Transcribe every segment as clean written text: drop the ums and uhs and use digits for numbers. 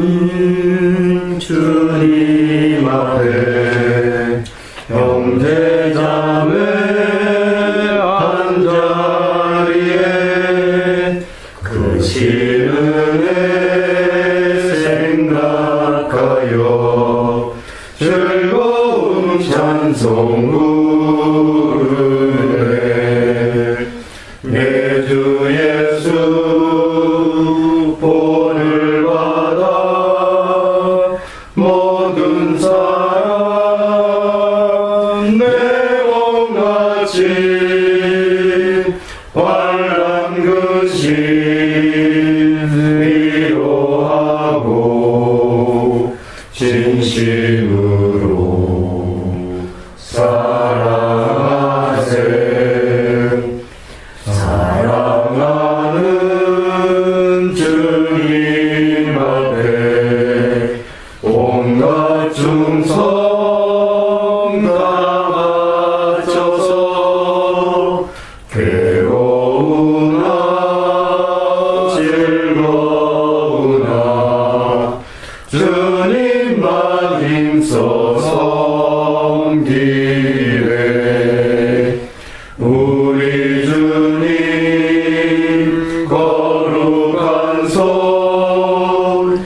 사랑하는 주님 앞에 형제자매 한자리에 그 신은혜 생각하여 즐거운 찬송 부르네. 내 주 예수 본을 받아 모든 사람 내몸같이 환난 근심 위로하고 진심으로 사랑하세. 사랑하는 주님 앞에 온갖 충성 다 바쳐서 괴로우나 즐거우나 주님만 힘써 섬기네. 우리 주님 거룩한 손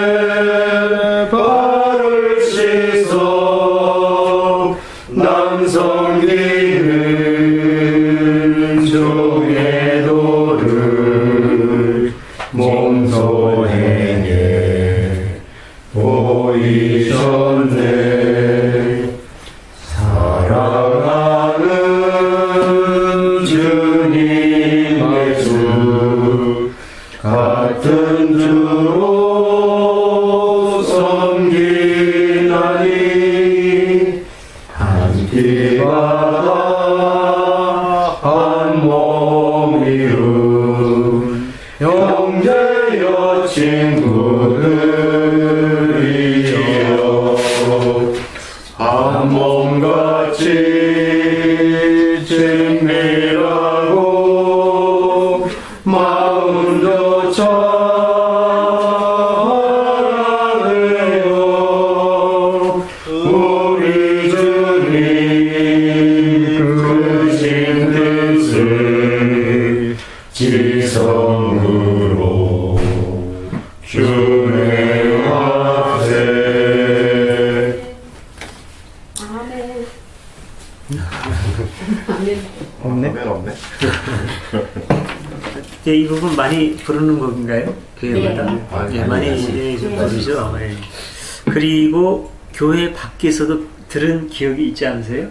제자들의 발을 씻어 남 섬기는 종의 도를 몸소 행해 보이셨네. 사랑하는 주님 예수 같은 주로 섬기나니 한 피 받아 한 몸 이룬 형제여 친구들이여 한 몸같이 친밀하고 마음조차 하나네요. 우리 주님 크신 뜻을 지성으로 준행하세. 아멘. 없네? 없네. 네, 이 부분 많이 부르는 곡인가요? 교회마다? 네. 많이 좀 부르죠. 네. 그리고 교회 밖에서도 들은 기억이 있지 않으세요?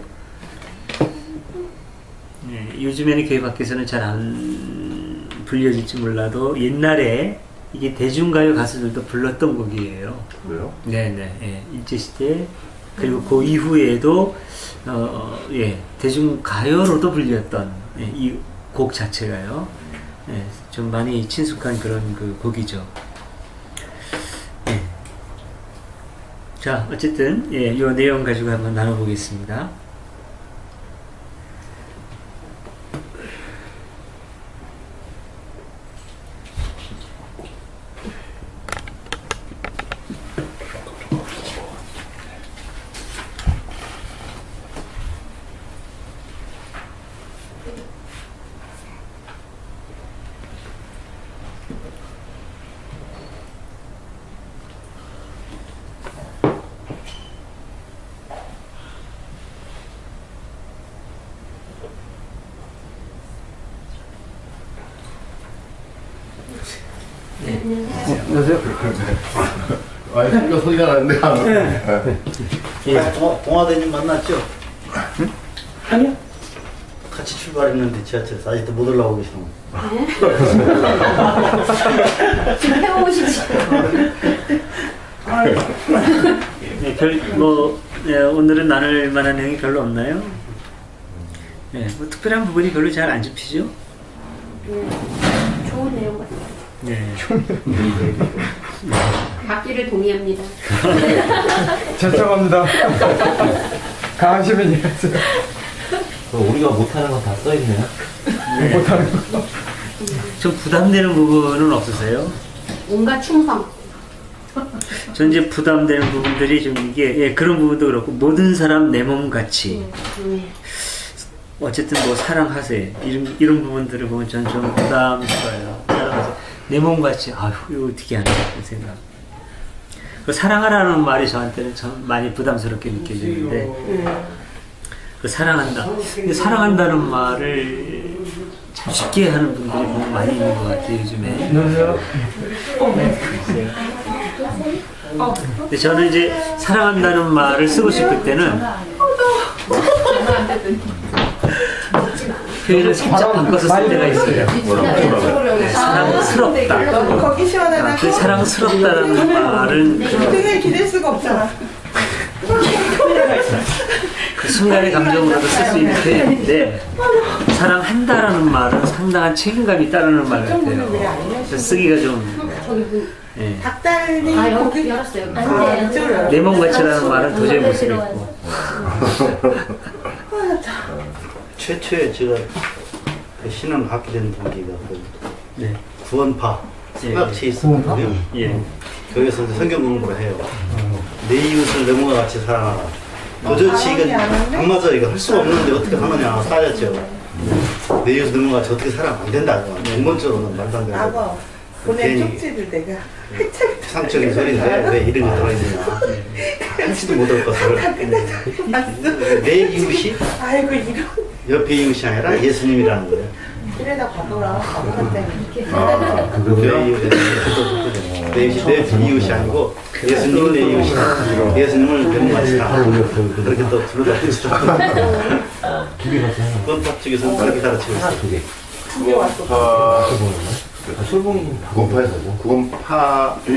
네, 요즘에는 교회 밖에서는 잘 안 불려질지 몰라도 옛날에 이게 대중가요 가수들도 불렀던 곡이에요. 그래요? 네네. 예, 일제시대 그리고 그 이후에도 대중가요로도 불렸던 이 곡 자체가요. 예, 좀 많이 친숙한 그런 그 곡이죠. 예. 자, 어쨌든 이 내용 가지고 한번 나눠보겠습니다. 안녕하세요. 이거 소리가 나는데. 동화대님 만났죠? 응? 아니요. 같이 출발했는데 지하철에서 아직도 못 올라오고 계시는 거. 지금 해보시지. 오늘은 나눌 만한 내용이 별로 없나요? 네, 특별한 부분이 별로 잘 안 잡히죠? 좋은 내용 같아요. 네. 받기를 동의합니다. 죄송합니다. 가시면 이랬어요. 우리가 못하는 건 다 써있네요. 못하는 거. 좀 부담되는 부분은 없으세요? 온갖 충성. 전 이제 부담되는 부분들이 좀 이게 예, 그런 부분도 그렇고 모든 사람 내 몸같이 어쨌든 뭐 사랑하세요 이런 부분들을 보면 전 좀 부담스러워요. 사랑하세요 내 몸같이 아휴 이거 어떻게 하나 그런 생각. 그 사랑하라는 말이 저한테는 참 많이 부담스럽게 느껴지는데 그 사랑한다. 근데 사랑한다는 말을 참 쉽게 하는 분들이 보면 많이 있는 것 같아요 요즘에. 글쎄요. 근데 저는 이제 사랑한다는 말을 쓰고 싶을 때는 표현을 살짝 바꿔서 쓸 때가 있어요. 사랑스럽다. 거기 시원하다. 그 사랑스럽다라는 말은 등을 기댈 수가 없잖아. 그 순간의 감정으로도 쓸 수 있는 표현인데 사랑한다라는 말은 상당한 책임감이 따르는 말 같아요. 그래서 쓰기가 좀 예. 닭다리 아, 고기 열었어요. 내 몸같이라는 말은 도저히 못 쓰겠고. 최초에 제가 그 신앙 갖게 된 동기가 그 네. 구원파 성악체 있었거든요. 예. 거기서 이제 성경 공부를 해요. 내 이웃을 내 몸과 같이 사랑하라. 도저히 이거 안 맞아. 이거 할 수가 없는데 어떻게 하느냐 따졌죠. 내 이웃을 내 몸과 같이 어떻게 살아면 안 된다. 근본적으로는 말도 안 되는 아버 보낸 쪽지를 내가 한참 상적인 소리인데 왜 이런 게 들어있느냐. 하지도 못할 것을 내 이웃이 아이고 이런 옆에 이웃이 아니라 예수님이라는 거예요. 이래다 봐봐라 아빠한테 내 이웃이 아니고 예수님은 내 이웃이다. 예수님을 배우같이 다 그렇게 또 둘러다 붙이죠. 그건 쪽에서 그렇게 가르치고 있어요. 구원파 그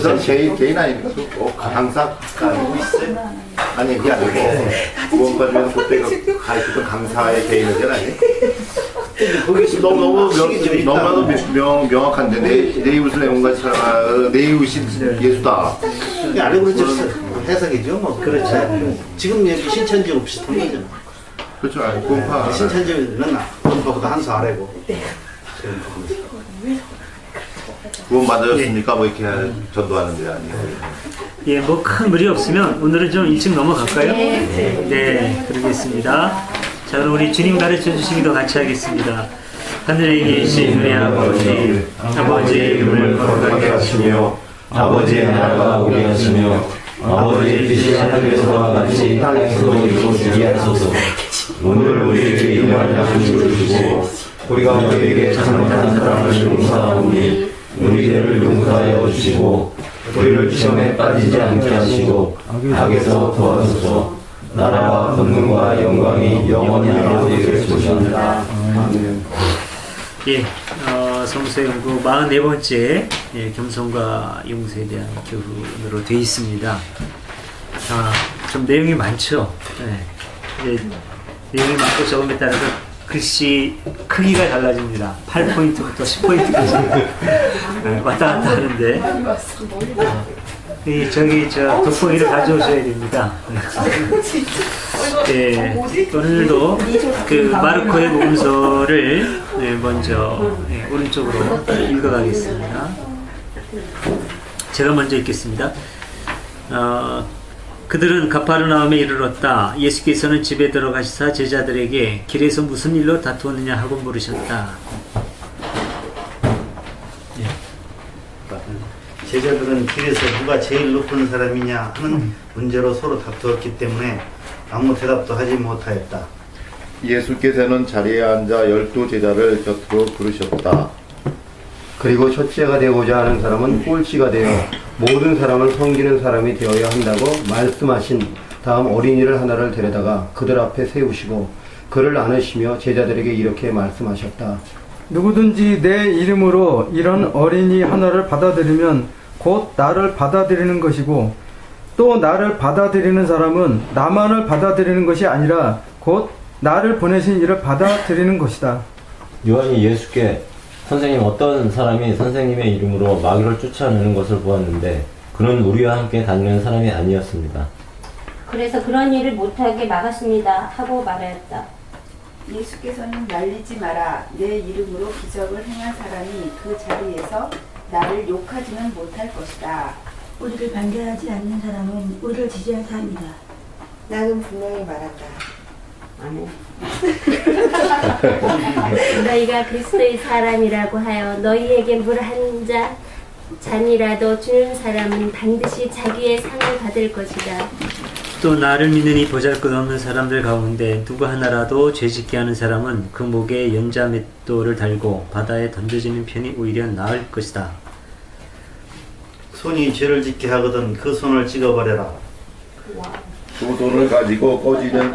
사람 개인 아닙니까? 강사가 아니고 아니 그게 아니고 구원파 중에서 그때가 가르치던 강사의 개인은 아니에요? 거기서 너무나도 명확한데 내 이웃을 내 몸같이 사랑하라. 내 이웃이 예수다. 알고 그렇죠. 해석이죠. 뭐 그렇죠. 지금 여기 신천지하고 비슷한 거죠. 그렇죠. 구원파 신천지는 구원파보다 한 수 아래고. 구원 받으셨습니까? 뭐 이렇게 전도하는 데 아니에요. 예, 뭐 큰 무리 없으면 오늘은 좀 일찍 넘어갈까요? 네, 그러겠습니다. 자, 그럼 우리 주님 가르쳐 주시기도 같이 하겠습니다. 하늘에 계신 우리 아버지, 아버지의 이름을 거룩하게 하시며 아버지의 나라가 오게 하시며 아버지의 뜻이 하늘에서와 같이 땅에서도 이루어지게 하소서. 오늘 우리에게 일용할 양식을 주시고 우리가 우리에게 잘못한 사람을 용서하오니 우리 죄를 용서하여 주시고 우리를 시험에 빠지지 않게 하시고 악에서 도와주소서. 나라와 권능과 영광이 영원히 아버지에게로소이다. 아멘. 예, 성수의 연구 44번째 예, 겸손과 용서에 대한 교훈으로 되어 있습니다. 좀 내용이 많죠. 예, 내용이 많고 적음에 따라서 글씨 크기가 달라집니다. 8포인트부터 10포인트까지 왔다 갔다 하는데 저기 돋보기를 가져오셔야 됩니다. 예, 오늘도 그 마르코의 복음서를 먼저 오른쪽으로 읽어가겠습니다. 제가 먼저 읽겠습니다. 그들은 가파르나움에 이르렀다. 예수께서는 집에 들어가시사 제자들에게 길에서 무슨 일로 다투었느냐 하고 물으셨다. 제자들은 길에서 누가 제일 높은 사람이냐 하는 문제로 서로 다투었기 때문에 아무 대답도 하지 못하였다. 예수께서는 자리에 앉아 12제자를 곁으로 부르셨다. 그리고 첫째가 되고자 하는 사람은 꼴찌가 되어 모든 사람을 섬기는 사람이 되어야 한다고 말씀하신 다음 어린이를 하나를 데려다가 그들 앞에 세우시고 그를 안으시며 제자들에게 이렇게 말씀하셨다. 누구든지 내 이름으로 이런 어린이 하나를 받아들이면 곧 나를 받아들이는 것이고 또 나를 받아들이는 사람은 나만을 받아들이는 것이 아니라 곧 나를 보내신 이를 받아들이는 것이다. 요한이 예수께 선생님, 어떤 사람이 선생님의 이름으로 마귀를 쫓아내는 것을 보았는데 그는 우리와 함께 다니는 사람이 아니었습니다. 그래서 그런 일을 못하게 막았습니다 하고 말하였다. 예수께서는 말리지 마라. 내 이름으로 기적을 행한 사람이 그 자리에서 나를 욕하지는 못할 것이다. 우리를 반대하지 않는 사람은 우리를 지지할 사람이다. 나는 분명히 말한다. 아멘. 너희가 그리스도의 사람이라고 하여 너희에게 물 한 잔이라도 주는 사람은 반드시 자기의 상을 받을 것이다. 또 나를 믿는 이 보잘것없는 사람들 가운데 누구 하나라도 죄짓게 하는 사람은 그 목에 연자맷돌을 달고 바다에 던져지는 편이 오히려 나을 것이다. 손이 죄를 짓게 하거든 그 손을 찍어버려라. 두 돈을 가지고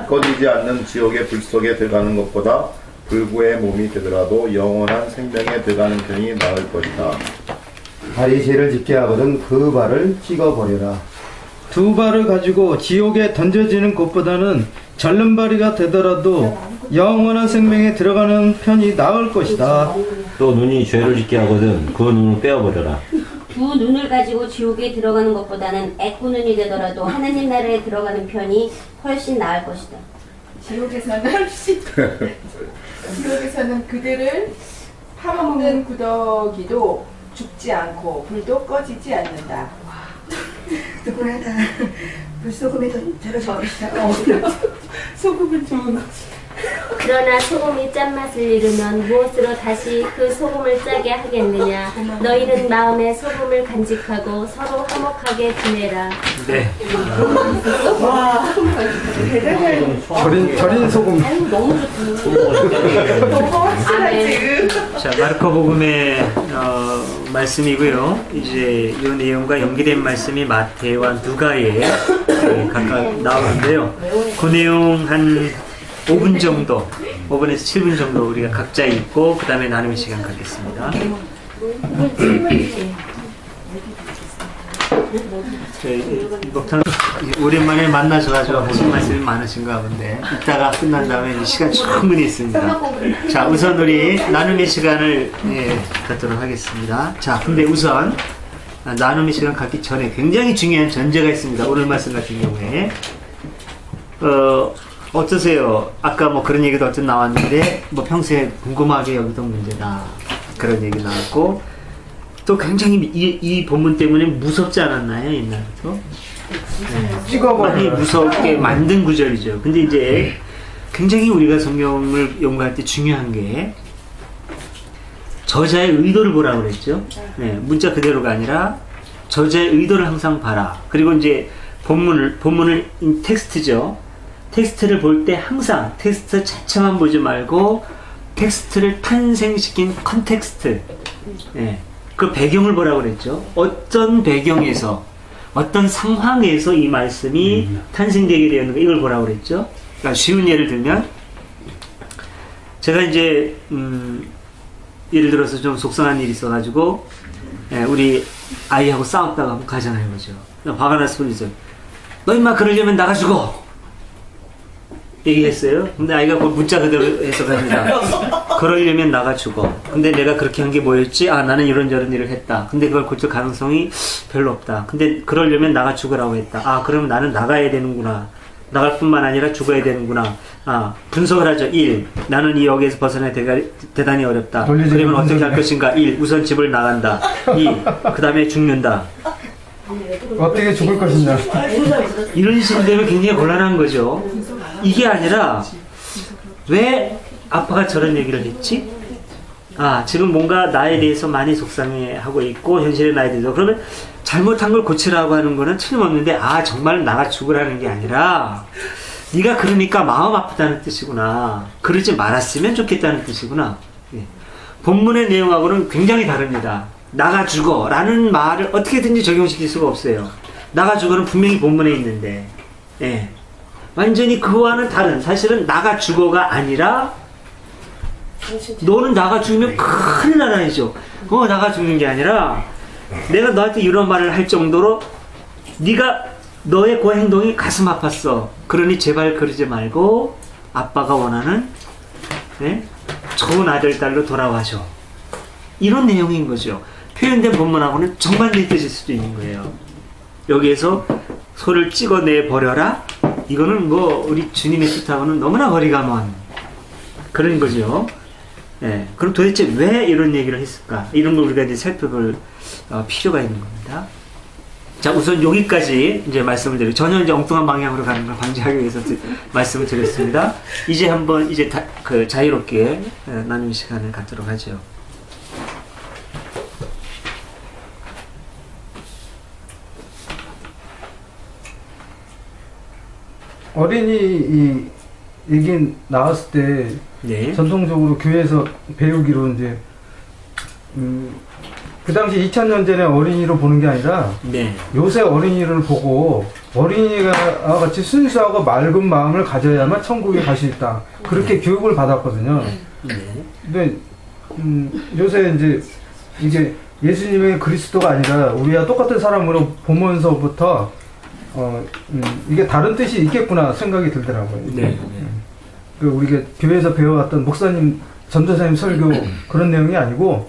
꺼지지 않는 지옥의 불 속에 들어가는 것보다 불구의 몸이 되더라도 영원한 생명에 들어가는 편이 나을 것이다. 발이 죄를 짓게 하거든 그 발을 찍어버려라. 두 발을 가지고 지옥에 던져지는 것보다는 절름발이가 되더라도 영원한 생명에 들어가는 편이 나을 것이다. 또 눈이 죄를 짓게 하거든 그 눈을 빼어버려라. 두 눈을 가지고 지옥에 들어가는 것보다는 애꾸눈이 되더라도 하나님 나라에 들어가는 편이 훨씬 나을 것이다. 지옥에서는 그들을 파먹는 구더기도 죽지 않고 불도 꺼지지 않는다. 누구나 다 불소금에 절여질 것이다. 소금은 좋은 거지. 그러나 소금이 짠맛을 잃으면 무엇으로 다시 그 소금을 짜게 하겠느냐. 너희는 마음에 소금을 간직하고 서로 화목하게 지내라. 네. 와, 대단해. 절인 소금. 아유, 너무 좋다. 너무 확실하지. 자, 마르코복음의 말씀이고요. 이제 이 내용과 연계된 말씀이 마태와 누가에 각각 나오는데요. 그 내용 한 5분 정도, 5분에서 7분 정도 우리가 각자 읽고 그 다음에 나눔의 시간 갖겠습니다. 목탕 오랜만에 만나셔가지고 하신 말씀이 많으신가 본데 이따가 끝난 다음에 시간 충분히 있습니다. 자, 우선 우리 나눔의 시간을 갖도록 하겠습니다. 자, 근데 우선 나눔의 시간 갖기 전에 굉장히 중요한 전제가 있습니다. 오늘 말씀 같은 경우에 어떠세요? 아까 뭐 그런 얘기도 어떤 나왔는데 뭐 평소에 궁금하게 여기던 문제다 그런 얘기 나왔고 또 굉장히 이 본문 때문에 무섭지 않았나요? 옛날부터? 네. 많이 무섭게 만든 구절이죠. 근데 이제 굉장히 우리가 성경을 연구할 때 중요한 게 저자의 의도를 보라고 그랬죠. 네, 문자 그대로가 아니라 저자의 의도를 항상 봐라. 그리고 이제 본문을 텍스트죠. 텍스트를 볼 때 항상 텍스트 자체만 보지 말고 텍스트를 탄생시킨 컨텍스트, 그 배경을 보라고 그랬죠. 어떤 배경에서 어떤 상황에서 이 말씀이 탄생되게 되었는가 이걸 보라고 그랬죠. 그러니까 쉬운 예를 들면 제가 이제 예를 들어서 좀 속상한 일이 있어가지고 우리 아이하고 싸웠다가 한번 가정해보죠. 화가 났을 뿐이죠. 너 임마 그러려면 나가 죽어 얘기했어요. 근데 아이가 문자 그대로 해석합니다. 그러려면 나가 죽어. 근데 내가 그렇게 한 게 뭐였지? 아, 나는 이런저런 일을 했다. 근데 그걸 고칠 가능성이 별로 없다. 근데 그러려면 나가 죽으라고 했다. 아, 그러면 나는 나가야 되는구나. 나갈 뿐만 아니라 죽어야 되는구나. 아, 분석을 하죠. 1. 나는 이 역에서 벗어나기 대단히 어렵다. 그러면 어떻게 할 것인가? 1. 우선 집을 나간다. 2. 그 다음에 죽는다. 어떻게 죽을 것이냐. 이런 식으로 되면 굉장히 곤란한 거죠. 이게 아니라 왜 아빠가 저런 얘기를 했지? 아, 지금 뭔가 나에 대해서 많이 속상해하고 있고 현실의 나에 대해서 그러면 잘못한 걸 고치라고 하는 거는 틀림없는데 아, 정말 나가 죽으라는 게 아니라 네가 그러니까 마음 아프다는 뜻이구나. 그러지 말았으면 좋겠다는 뜻이구나. 본문의 내용하고는 굉장히 다릅니다. 나가 죽어 라는 말을 어떻게든지 적용시킬 수가 없어요. 나가 죽어는 분명히 본문에 있는데 완전히 그와는 다른, 사실은 나가 죽어가 아니라 너는 나가 죽으면 큰일 나라이죠. 나가 죽는 게 아니라 내가 너한테 이런 말을 할 정도로 네가 너의 그 행동이 가슴 아팠어. 그러니 제발 그러지 말고 아빠가 원하는 좋은 아들, 딸로 돌아와줘. 이런 내용인 거죠. 표현된 본문하고는 정반대의 뜻일 수도 있는 거예요. 여기에서 소를 찍어내 버려라. 이거는 뭐 우리 주님의 뜻하고는 너무나 거리가 먼 그런 거죠. 예, 그럼 도대체 왜 이런 얘기를 했을까? 이런 걸 우리가 이제 살펴볼 필요가 있는 겁니다. 자, 우선 여기까지 이제 말씀을 드리고 전혀 이제 엉뚱한 방향으로 가는 걸 방지하기 위해서 말씀을 드렸습니다. 이제 한번 이제 자유롭게 나누는 시간을 갖도록 하죠. 어린이 이 얘기 나왔을 때 네. 전통적으로 교회에서 배우기로 이제 그 당시 2000년 전에 어린이로 보는 게 아니라 네. 요새 어린이를 보고 어린이가 같이 순수하고 맑은 마음을 가져야만 천국에 갈 수 있다. 그렇게 교육을 받았거든요. 네. 근데 요새 이제 이게 예수님의 그리스도가 아니라 우리와 똑같은 사람으로 보면서부터 이게 다른 뜻이 있겠구나 생각이 들더라고요. 네. 우리가 교회에서 배워왔던 목사님, 전도사님 설교 그런 내용이 아니고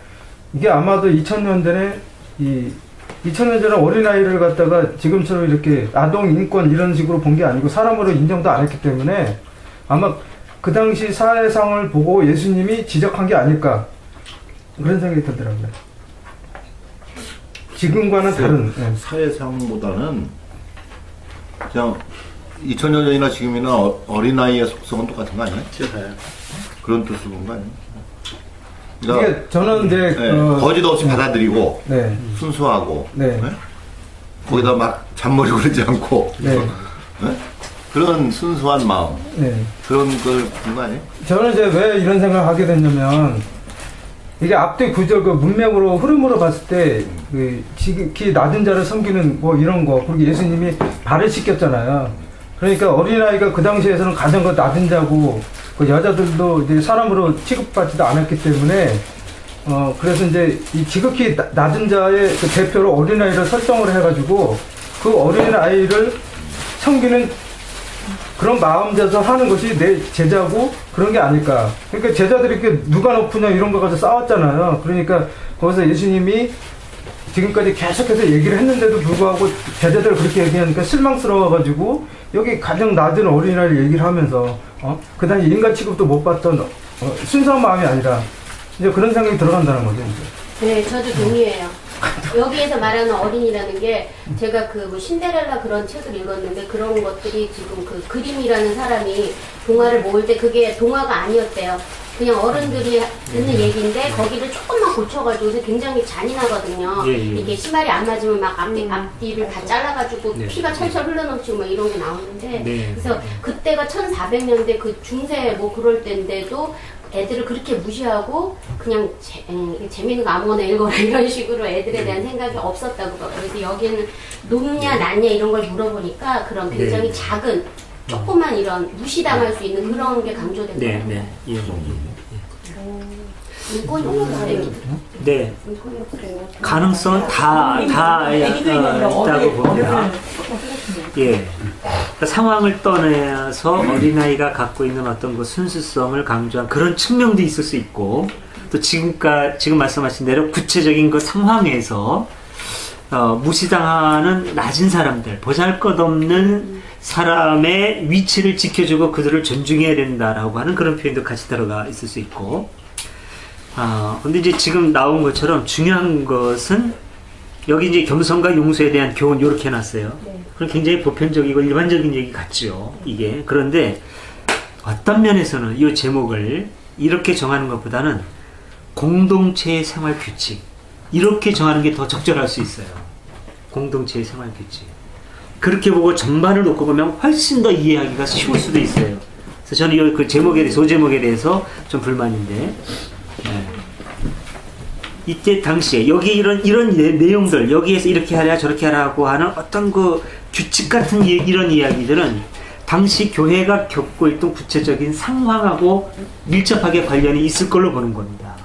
이게 아마도 2000년 전에 2000년 전에 어린아이를 갖다가 지금처럼 이렇게 아동 인권 이런 식으로 본 게 아니고 사람으로 인정도 안 했기 때문에 아마 그 당시 사회상을 보고 예수님이 지적한 게 아닐까 그런 생각이 들더라고요. 지금과는 다른 사회상보다는 그냥 2000년 전이나 지금이나 어린아이의 속성은 똑같은 거 아니에요? 그런 뜻으로 본 거 아니에요? 그러니까 이게 저는 이제 거짓 없이 받아들이고 네. 순수하고 네. 네? 거기다 막 잔머리 굴리지 않고 네. 네? 그런 순수한 마음 네. 그런 걸 본 거 아니에요? 저는 이제 왜 이런 생각을 하게 됐냐면 이게 앞뒤 구절 그 문맥으로 흐름으로 봤을 때 지극히 낮은 자를 섬기는 뭐 이런 거 그리고 예수님이 발을 씻겼잖아요. 그러니까 어린아이가 그 당시에서는 가장 그 낮은 자고 그 여자들도 이제 사람으로 취급받지도 않았기 때문에 그래서 이제 이 지극히 낮은 자의 그 대표로 어린아이를 설정을 해가지고 그 어린아이를 섬기는 그런 마음에서 하는 것이 내 제자고 그런 게 아닐까. 그러니까 제자들이 이렇게 누가 높으냐 이런 거 가지고 싸웠잖아요. 그러니까 거기서 예수님이 지금까지 계속해서 얘기를 했는데도 불구하고 제자들 그렇게 얘기하니까 실망스러워가지고 여기 가장 낮은 어린아이를 얘기를 하면서 그 당시 인간 취급도 못 받던 순수한 마음이 아니라 이제 그런 생각이 들어간다는 거죠. 이제. 네, 저도 동의해요. 여기에서 말하는 어린이라는 게 제가 그 뭐 신데렐라 그런 책을 읽었는데 그런 것들이 지금 그 그림이라는 사람이 동화를 모을 때 그게 동화가 아니었대요. 그냥 어른들이 듣는 얘기인데 거기를 조금만 고쳐가지고 굉장히 잔인하거든요. 예. 이게 신발이 안 맞으면 막 앞뒤를 다 잘라가지고 피가 철철 흘러넘치고 막 이런 게 나오는데 그래서 그때가 1400년대 그 중세 뭐 그럴 때인데도 애들을 그렇게 무시하고 그냥 재밌는 거 아무거나 읽어라 이런 식으로 애들에 대한 생각이 없었다고 봐요. 그래서 여기는 높냐 낮냐 이런 걸 물어보니까 그런 굉장히 작은 조그만 이런 무시당할 수 있는 그런 게 강조된 거예요. 인권이 없어요. 네. 가능성은 다 있다고 봅니다. 예. 그러니까 상황을 떠나서 어린아이가 갖고 있는 어떤 그 순수성을 강조한 그런 측면도 있을 수 있고, 또 지금 말씀하신 대로 구체적인 그 상황에서 무시당하는 낮은 사람들, 보잘것없는 사람의 위치를 지켜주고 그들을 존중해야 된다라고 하는 그런 표현도 같이 들어가 있을 수 있고, 근데 이제 지금 나온 것처럼 중요한 것은 여기 이제 겸손과 용서에 대한 교훈 이렇게 해놨어요. 그럼 굉장히 보편적이고 일반적인 얘기 같죠, 이게. 그런데 어떤 면에서는 이 제목을 이렇게 정하는 것보다는 공동체의 생활 규칙, 이렇게 정하는 게 더 적절할 수 있어요. 공동체의 생활 규칙. 그렇게 보고 전반을 놓고 보면 훨씬 더 이해하기가 쉬울 수도 있어요. 그래서 저는 그 제목에, 소제목에 대해서 좀 불만인데, 이때 당시에 여기 이런 내용들, 여기에서 이렇게 하라 저렇게 하라고 하는 어떤 그 규칙 같은 이런 이야기들은 당시 교회가 겪고 있던 구체적인 상황하고 밀접하게 관련이 있을 걸로 보는 겁니다.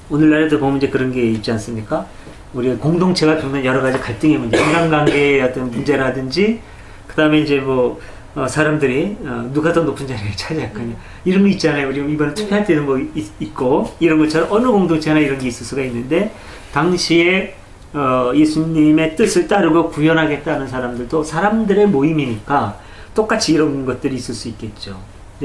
오늘날에도 보면 이제 그런 게 있지 않습니까? 우리 공동체가 겪는 여러 가지 갈등의 문제, 인간관계의 어떤 문제라든지, 그 다음에 이제 뭐 사람들이 누가 더 높은 자리를 차지할 거냐 이런 거 있잖아요. 우리 이번에 투표할 때는 뭐 있고 이런 것처럼 어느 공동체나 이런 게 있을 수가 있는데 당시에 예수님의 뜻을 따르고 구현하겠다는 사람들도 사람들의 모임이니까 똑같이 이런 것들이 있을 수 있겠죠.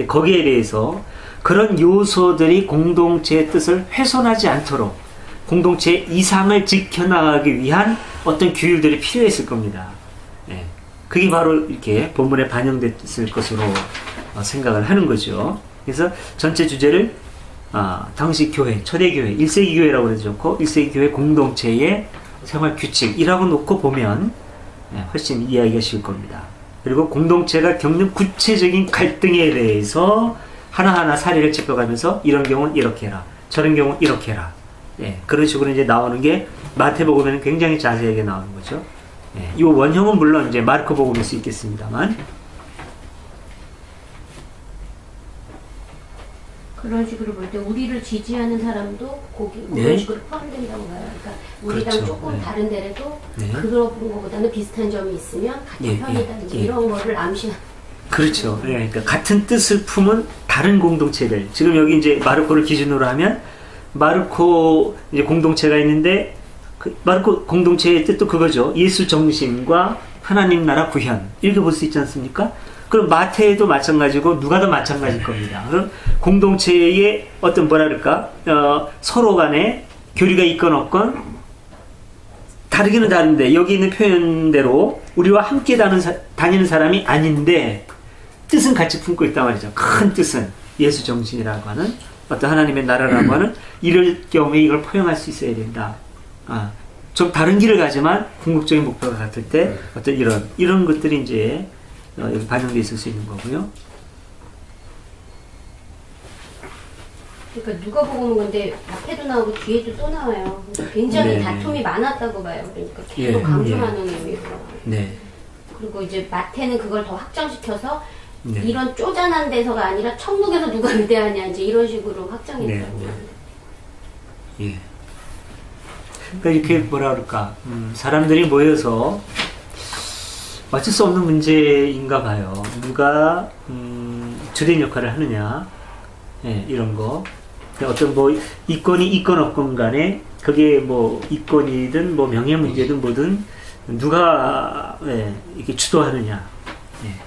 거기에 대해서 그런 요소들이 공동체의 뜻을 훼손하지 않도록 공동체의 이상을 지켜나가기 위한 어떤 규율들이 필요했을 겁니다. 예. 그게 바로 이렇게 본문에 반영됐을 것으로 생각을 하는 거죠. 그래서 전체 주제를 당시 교회, 초대교회, 1세기 교회라고 그러지 않고 1세기 교회 공동체의 생활 규칙이라고 놓고 보면 훨씬 이해하기가 쉬울 겁니다. 그리고 공동체가 겪는 구체적인 갈등에 대해서 하나하나 사례를 짚어가면서 이런 경우는 이렇게 해라, 저런 경우는 이렇게 해라. 예, 그런 식으로 이제 나오는 게 마태복음에는 굉장히 자세하게 나오는 거죠. 예, 이 원형은 물론 이제 마르코복음일 수 있겠습니다만. 그런 식으로 볼 때 우리를 지지하는 사람도 그런 식으로 포함된다고 봐요. 그러니까 우리랑 그렇죠. 조금 다른데라도 그런 것보다는 비슷한 점이 있으면 같은 편이다. 이제 이런 거를 암시하는. 그렇죠. 예, 그러니까 같은 뜻을 품은 다른 공동체들. 지금 여기 이제 마르코를 기준으로 하면 마르코 이제 공동체가 있는데 그 마르코 공동체의 뜻도 그거죠. 예수 정신과 하나님 나라 구현. 읽어볼 수 있지 않습니까? 그럼 마태도 마찬가지고 누가 더 마찬가지일 겁니다. 그럼 공동체의 어떤 뭐라 그럴까 서로 간에 교리가 있건 없건 다르기는 다른데 여기 있는 표현대로 우리와 함께 다니는 사람이 아닌데 뜻은 같이 품고 있단 말이죠. 큰 뜻은 예수 정신이라고 하는 어떤 하나님의 나라라고 하는 이럴 경우에 이걸 포용할 수 있어야 된다. 좀 다른 길을 가지만 궁극적인 목표가 같을 때 어떤 이런 것들이 이제 여기 반영되어 있을 수 있는 거고요. 그러니까 누가 보고는 건데 앞에도 나오고 뒤에도 또 나와요. 그러니까 굉장히 다툼이 많았다고 봐요. 그러니까 계속 강조하는 의미로. 네. 그리고 이제 마태는 그걸 더 확장시켜서 이런 쪼잔한 데서가 아니라 천국에서 누가 위대하냐 이제 이런 식으로 확장했거든요. 예. 그러니까 이렇게 뭐라 그럴까 사람들이 모여서 어쩔 수 없는 문제인가 봐요. 누가 주된 역할을 하느냐, 이런 거. 어떤 뭐 이권이 있건 없건 간에 그게 뭐 이권이든 뭐 명예 문제든 뭐든 누가 이렇게 주도하느냐,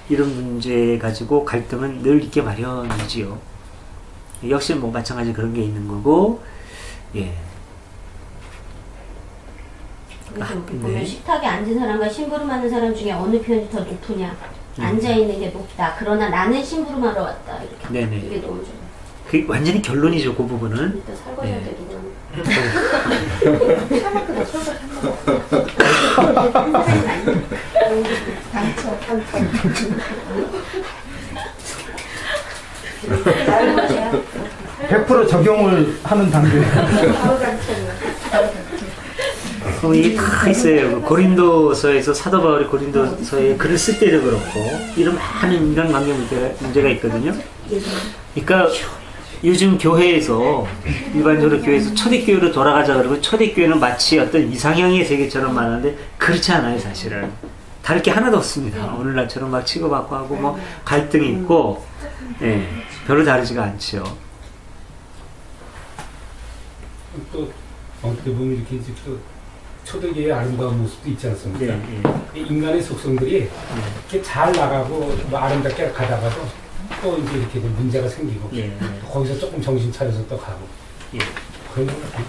이런 문제 가지고 갈등은 늘 있게 마련이지요. 역시 뭐 마찬가지 그런 게 있는 거고, 그래서 보면 식탁에 앉은 사람과 심부름하는 사람 중에 어느 편이 더 높으냐. 앉아있는 게 높다. 그러나 나는 심부름하러 왔다. 이렇게. 이게 너무 좋아요. 그게 완전히 결론이죠. 그 부분은. 일단 설거지할 때 누구는 100% 적용을 하는 단계. 이게 다 있어요. 고린도서에서 사도 바울이 고린도서에 글을 쓸 때도 그렇고 이런 많은 인간관계 문제가 있거든요. 그러니까 요즘 교회에서 일반적으로 교회에서 초대교회로 돌아가자 그러고 초대교회는 마치 어떤 이상형의 세계처럼 말하는데 그렇지 않아요. 사실은 다를 게 하나도 없습니다. 오늘날처럼 막 치고받고 하고 뭐 갈등이 있고 별로 다르지가 않죠. 또 어떻게 보면 이렇게 또 초대교회의 아름다운 모습도 있지 않습니까? 인간의 속성들이 이렇게 잘 나가고 뭐 아름답게 가다가도 또 이제 이렇게 문제가 생기고 또 거기서 조금 정신 차려서 또 가고 그런 것 같아요.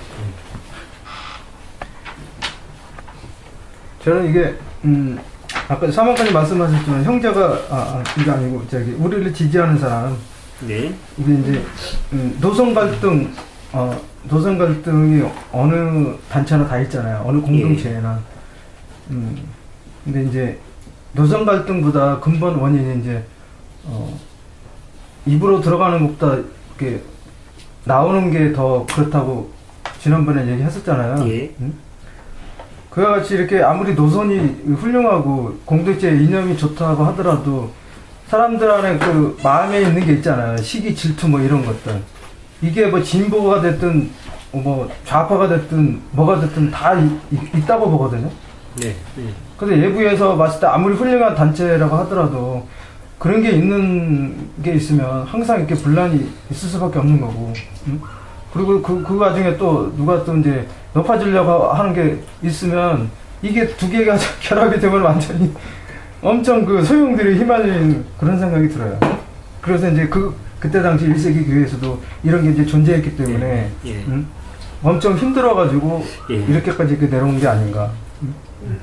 저는 이게 아까 사망까지 말씀하셨지만 형제가 이게 아니고 저기 우리를 지지하는 사람 이게 이제 노선 갈등이 어느 단체나 다 있잖아요. 어느 공동체나. 근데 이제 노선 갈등보다 근본 원인이 이제 입으로 들어가는 것보다 이렇게 나오는 게 더 그렇다고 지난번에 얘기했었잖아요. 그와 같이 이렇게 아무리 노선이 훌륭하고 공동체 이념이 좋다고 하더라도 사람들 안에 그 마음에 있는 게 있잖아요. 시기, 질투 뭐 이런 것들. 이게 뭐 진보가 됐든 뭐 좌파가 됐든 뭐가 됐든 다 있다고 보거든요. 근데 외부에서 봤을 때 아무리 훌륭한 단체라고 하더라도 그런 게 있는 게 있으면 항상 이렇게 분란이 있을 수밖에 없는 거고. 응? 그리고 그 와중에 또 누가 또 이제 높아지려고 하는 게 있으면 이게 두 개가 결합이 되면 완전히 엄청 그 소용들이 휘말리는 그런 생각이 들어요. 그래서 이제 그때 당시 1세기 교회에서도 이런 게 이제 존재했기 때문에 응? 엄청 힘들어가지고 이렇게까지 이렇게 내려온 게 아닌가. 응?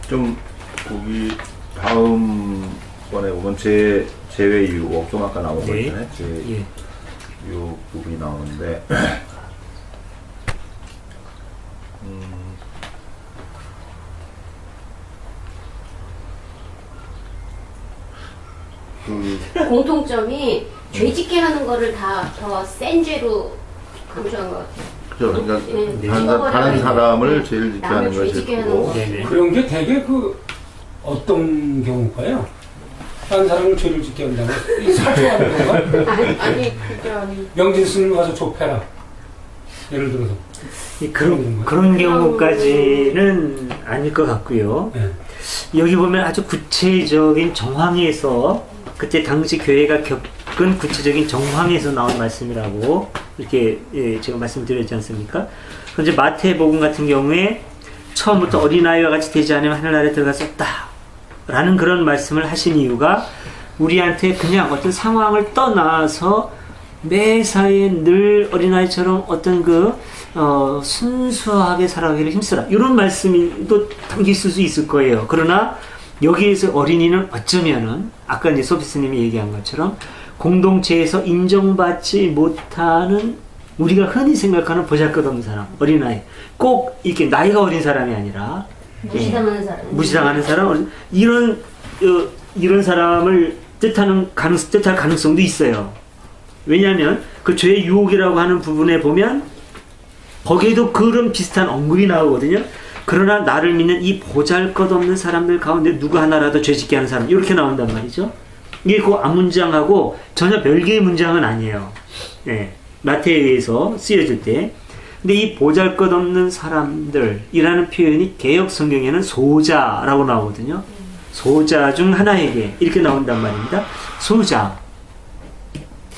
좀 거기 다음번에 보면 제외 이유 좀 아까 나온 거 있잖아요. 요 부분이 나오는데 공통점이 죄짓게 하는 거를 다 더 센 죄로 강조한 것 같아요. 그죠. 그러니까 다른 사람을 죄를 짓게 하는 것이고 그런 게 되게 어떤 경우일까요? 다른 사람을 죄를 짓게 한다고 살처하는 건가? 아니 그게 아니. 명진스님 가서 좁혀라. 예를 들어서 그런 경우까지는 아닐 것 같고요. 여기 보면 아주 구체적인 정황에서 그때 당시 교회가 겪은 구체적인 정황에서 나온 말씀이라고 이렇게 제가 말씀드렸지 않습니까? 그런데 마태복음 같은 경우에 처음부터 어린아이와 같이 되지 않으면 하늘나라에 들어갈 수 없다 라는 그런 말씀을 하신 이유가 우리한테 그냥 어떤 상황을 떠나서 매사에 늘 어린아이처럼 어떤 순수하게 살아가기를 힘쓰라 이런 말씀이 또 담겨 있을 수 있을 거예요. 그러나 여기에서 어린이는 어쩌면은 아까 이제 소피스님이 얘기한 것처럼 공동체에서 인정받지 못하는 우리가 흔히 생각하는 보잘것없는 사람, 어린아이, 꼭 이렇게 나이가 어린 사람이 아니라 무시당하는 사람, 이런 사람을 뜻할 가능성도 있어요. 왜냐하면 그 죄의 유혹이라고 하는 부분에 보면 거기에도 그런 비슷한 언급이 나오거든요. 그러나 나를 믿는 이 보잘것없는 사람들 가운데 누구 하나라도 죄짓게 하는 사람 이렇게 나온단 말이죠. 이게 그 앞문장하고 전혀 별개의 문장은 아니에요. 마태에서 쓰여질 때. 근데 이 보잘것없는 사람들이라는 표현이 개역 성경에는 소자라고 나오거든요. 소자 중 하나에게 이렇게 나온단 말입니다. 소자.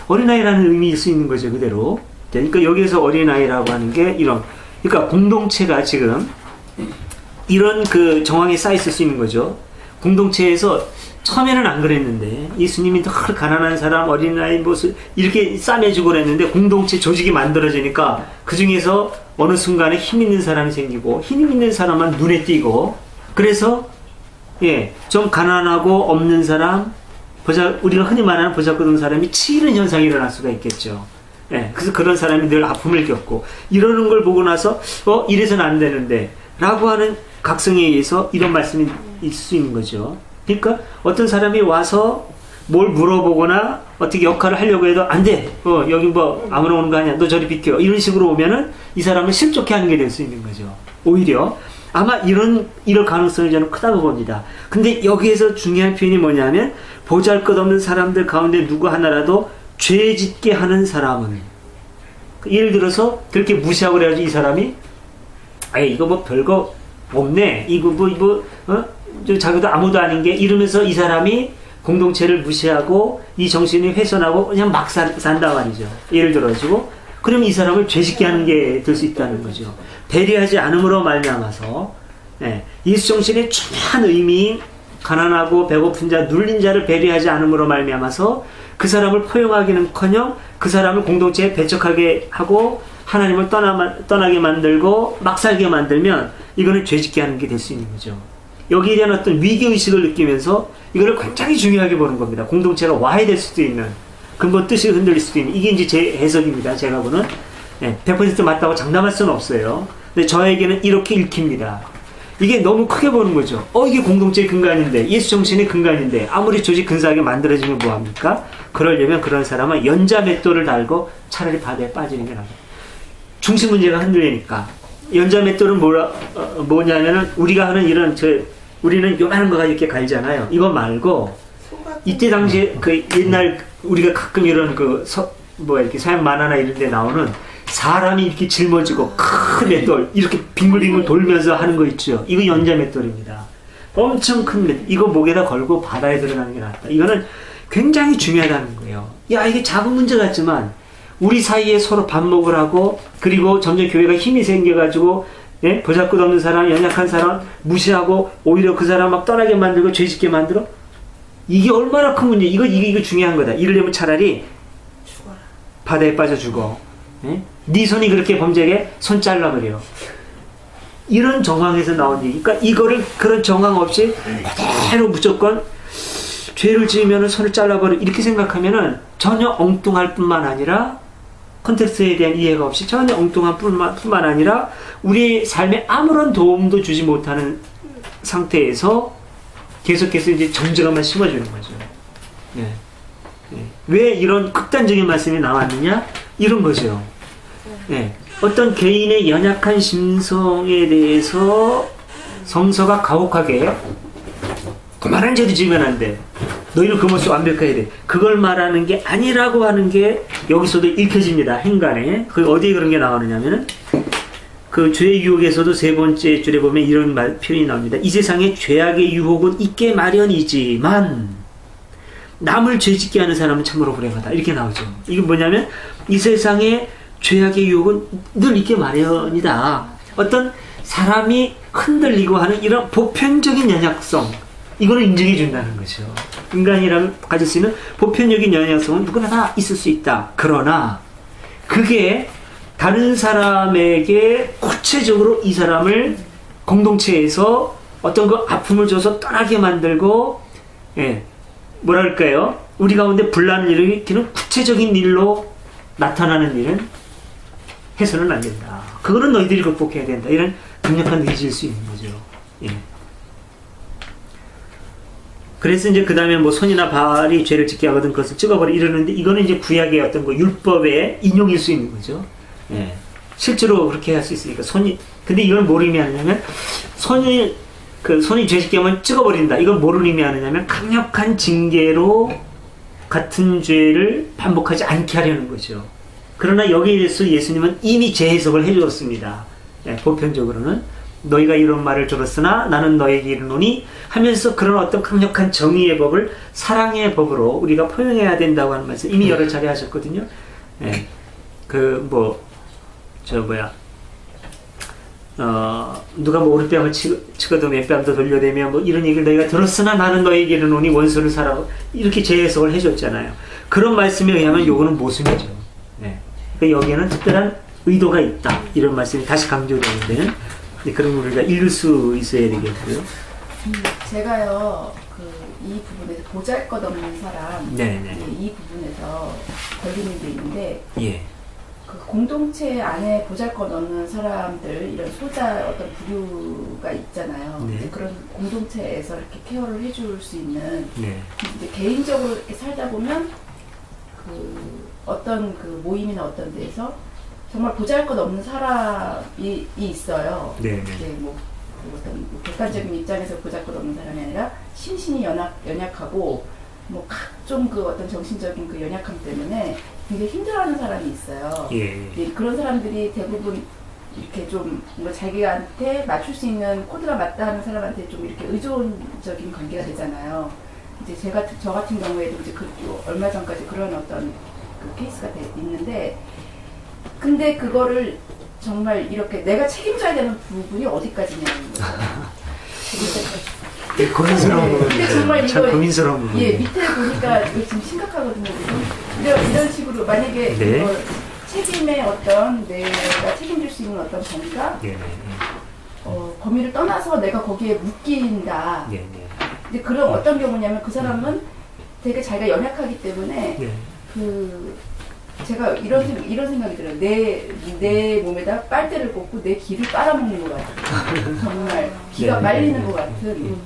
어린아이라는 의미일 수 있는 거죠, 그대로. 그러니까 여기에서 어린아이라고 하는 게 그러니까 공동체가 지금 이런 정황에 쌓여있을 수 있는 거죠. 공동체에서 처음에는 안 그랬는데 예수님이 늘 가난한 사람, 어린아이 모습 이렇게 싸매주고 그랬는데 공동체 조직이 만들어지니까 그 중에서 어느 순간에 힘 있는 사람이 생기고 힘 있는 사람만 눈에 띄고 그래서 좀 가난하고 없는 사람, 우리가 흔히 말하는 보잘것없는 사람이 치이는 현상이 일어날 수가 있겠죠. 그래서 그런 사람이 늘 아픔을 겪고 이러는 걸 보고 나서 이래서는 안 되는데 라고 하는 각성에 의해서 이런 말씀이 있을 수 있는 거죠. 그러니까 어떤 사람이 와서 뭘 물어보거나 어떻게 역할을 하려고 해도 안 돼. 여기 아무나 오는 거 아니야. 너 저리 비켜. 이런 식으로 오면은 이 사람을 실족해 하는 게 될 수 있는 거죠. 오히려 아마 이럴 가능성이 저는 크다고 봅니다. 근데 여기에서 중요한 표현이 뭐냐면 보잘것없는 사람들 가운데 누구 하나라도 죄 짓게 하는 사람은 예를 들어서 그렇게 무시하고 그래가지고 이 사람이 이거 별거 없네. 자기도 아무도 아닌 게 이러면서 이 사람이 공동체를 무시하고 이 정신이 훼손하고 그냥 막 산다 말이죠. 예를 들어가지고 그러면 이 사람을 죄짓게 하는 게 될 수 있다는 거죠. 배려하지 않음으로 말미암아서 예수 정신의 중요한 의미인 가난하고 배고픈 자, 눌린 자를 배려하지 않음으로 말미암아서 그 사람을 포용하기는커녕 그 사람을 공동체에 배척하게 하고 하나님을 떠나게 만들고 막 살게 만들면 이거는 죄짓게 하는 게 될 수 있는 거죠. 여기에 대한 어떤 위기의식을 느끼면서 이거를 굉장히 중요하게 보는 겁니다. 공동체가 와해될 수도 있는 근본 뜻이 흔들릴 수도 있는 이게 이제 제 해석입니다. 제가 보는 100% 맞다고 장담할 수는 없어요. 근데 저에게는 이렇게 읽힙니다. 이게 너무 크게 보는 거죠. 이게 공동체의 근간인데 예수 정신의 근간인데 아무리 조직 근사하게 만들어지면 뭐합니까? 그러려면 그런 사람은 연자맷돌을 달고 차라리 바다에 빠지는 게 낫다. 중심 문제가 흔들리니까 연자맷돌은 뭐냐면은 우리가 하는 우리는 요만한 거가 이렇게 갈잖아요. 이거 말고 이때 당시에 옛날 우리가 가끔 이런 이렇게 서양 만화나 이런 데 나오는 사람이 이렇게 짊어지고 큰 맷돌 이렇게 빙글빙글 돌면서 하는 거 있죠. 이거 연자 맷돌입니다. 엄청 큰 맷돌. 이거 목에다 걸고 바다에 들어가는 게 낫다. 이거는 굉장히 중요하다는 거예요. 야, 이게 작은 문제 같지만 우리 사이에 서로 밥 먹으라고, 그리고 점점 교회가 힘이 생겨가지고, 예? 보잘것없는 사람, 연약한 사람 무시하고 오히려 그 사람 막 떠나게 만들고 죄짓게 만들어? 이게 얼마나 큰 문제. 이거 중요한 거다. 이러려면 차라리 바다에 빠져 죽어. 예? 네 손이 그렇게 범죄에 손 잘라버려. 이런 정황에서 나온 얘기. 그러니까 이거를 그런 정황 없이 그대로 무조건 죄를 지으면 손을 잘라버려 이렇게 생각하면은 전혀 엉뚱할 뿐만 아니라 컨텍스트에 대한 이해가 없이 전혀 엉뚱한 뿐만 아니라 우리의 삶에 아무런 도움도 주지 못하는 상태에서 계속해서 이제 정죄감만 심어주는 거죠. 네. 네. 왜 이런 극단적인 말씀이 나왔느냐? 이런 거죠. 네. 어떤 개인의 연약한 심성에 대해서 성서가 가혹하게 그만한 죄도 지으면 안 돼. 너희는 그 모습 완벽해야 돼. 그걸 말하는 게 아니라고 하는 게 여기서도 읽혀집니다. 행간에. 그 어디에 그런 게 나오느냐면은 그 죄의 유혹에서도 세 번째 줄에 보면 이런 표현이 나옵니다. 이 세상에 죄악의 유혹은 있게 마련이지만 남을 죄짓게 하는 사람은 참으로 불행하다. 이렇게 나오죠. 이게 뭐냐면 이 세상에 죄악의 유혹은 늘 있게 마련이다. 어떤 사람이 흔들리고 하는 이런 보편적인 연약성, 이거는 인정해 준다는 거죠. 인간이라면 가질 수 있는 보편적인 연약성은 누구나 다 있을 수 있다. 그러나 그게 다른 사람에게 구체적으로 이 사람을 공동체에서 어떤 그 아픔을 줘서 떠나게 만들고, 예, 뭐랄까요? 우리 가운데 분란을 일으키는 구체적인 일로 나타나는 일은 해서는 안 된다. 그거는 너희들이 극복해야 된다. 이런 강력한 의지일 수 있는 거죠. 예. 그래서 이제 그 다음에 뭐 손이나 발이 죄를 짓게 하거든 그것을 찍어버려 이러는데 이거는 이제 구약의 어떤 그 율법의 인용일 수 있는 거죠. 예. 실제로 그렇게 할 수 있으니까 근데 이걸 뭘 의미하냐면 손이 죄 짓게 하면 찍어버린다. 이걸 뭘 의미하느냐면 강력한 징계로 같은 죄를 반복하지 않게 하려는 거죠. 그러나 여기에 대해서 예수님은 이미 재해석을 해주었습니다. 예, 보편적으로는 너희가 이런 말을 들었으나 나는 너에게 이르노니 하면서 그런 어떤 강력한 정의의 법을 사랑의 법으로 우리가 포용해야 된다고 하는 말씀 이미 여러 차례 하셨거든요. 예, 누가 뭐 오른뺨을 치거든 왼뺨도 돌려대며 뭐 이런 얘기를 너희가 들었으나 나는 너에게 이르노니 원수를 사라고 이렇게 재해석을 해줬잖아요. 그런 말씀에 의하면 요거는 모순이죠. 네. 그러니까 여기에는 특별한 의도가 있다. 이런 말씀이 다시 강조되는데 그런 걸 우리가 읽을 수 있어야 되겠고요. 제가요, 이 부분에서 보잘것없는 사람, 네네. 이 부분에서 걸리는 게 있는데, 예. 그 공동체 안에 보잘것없는 사람들, 이런 소자 어떤 부류가 있잖아요. 네. 그런 공동체에서 이렇게 케어를 해줄 수 있는, 네. 이제 개인적으로 이렇게 살다 보면, 어떤 모임이나 어떤 데에서 정말 보잘것없는 사람이 있어요. 네. 이제 어떤 객관적인 입장에서 보잘것없는 사람이 아니라 심신이 연약하고 각종 어떤 정신적인 연약함 때문에 굉장히 힘들어하는 사람이 있어요. 예. 그런 사람들이 대부분 이렇게 좀 자기한테 맞출 수 있는 코드가 맞다 하는 사람한테 좀 이렇게 의존적인 관계가 되잖아요. 이제 저 같은 경우에도 이제 얼마 전까지 그런 어떤 케이스가 있는데, 근데 그거를 정말 이렇게 내가 책임져야 되는 부분이 어디까지냐는 거죠. 고민스러운 부분. 근데 정말 참 고민스러운 부분. 예, 밑에 보니까 이거 지금 심각하거든요. 이런 식으로 만약에 네. 책임의 어떤 내가 책임질 수 있는 어떤 범위가 범위를 떠나서 내가 거기에 묶인다. 네. 이제 그런 어떤 경우냐면 그 사람은 되게 자기가 연약하기 때문에 제가 이런 생각이 들어요. 내 몸에다 빨대를 꽂고 내 기를 빨아먹는 것 같은, 정말 기가 말리는 것 같은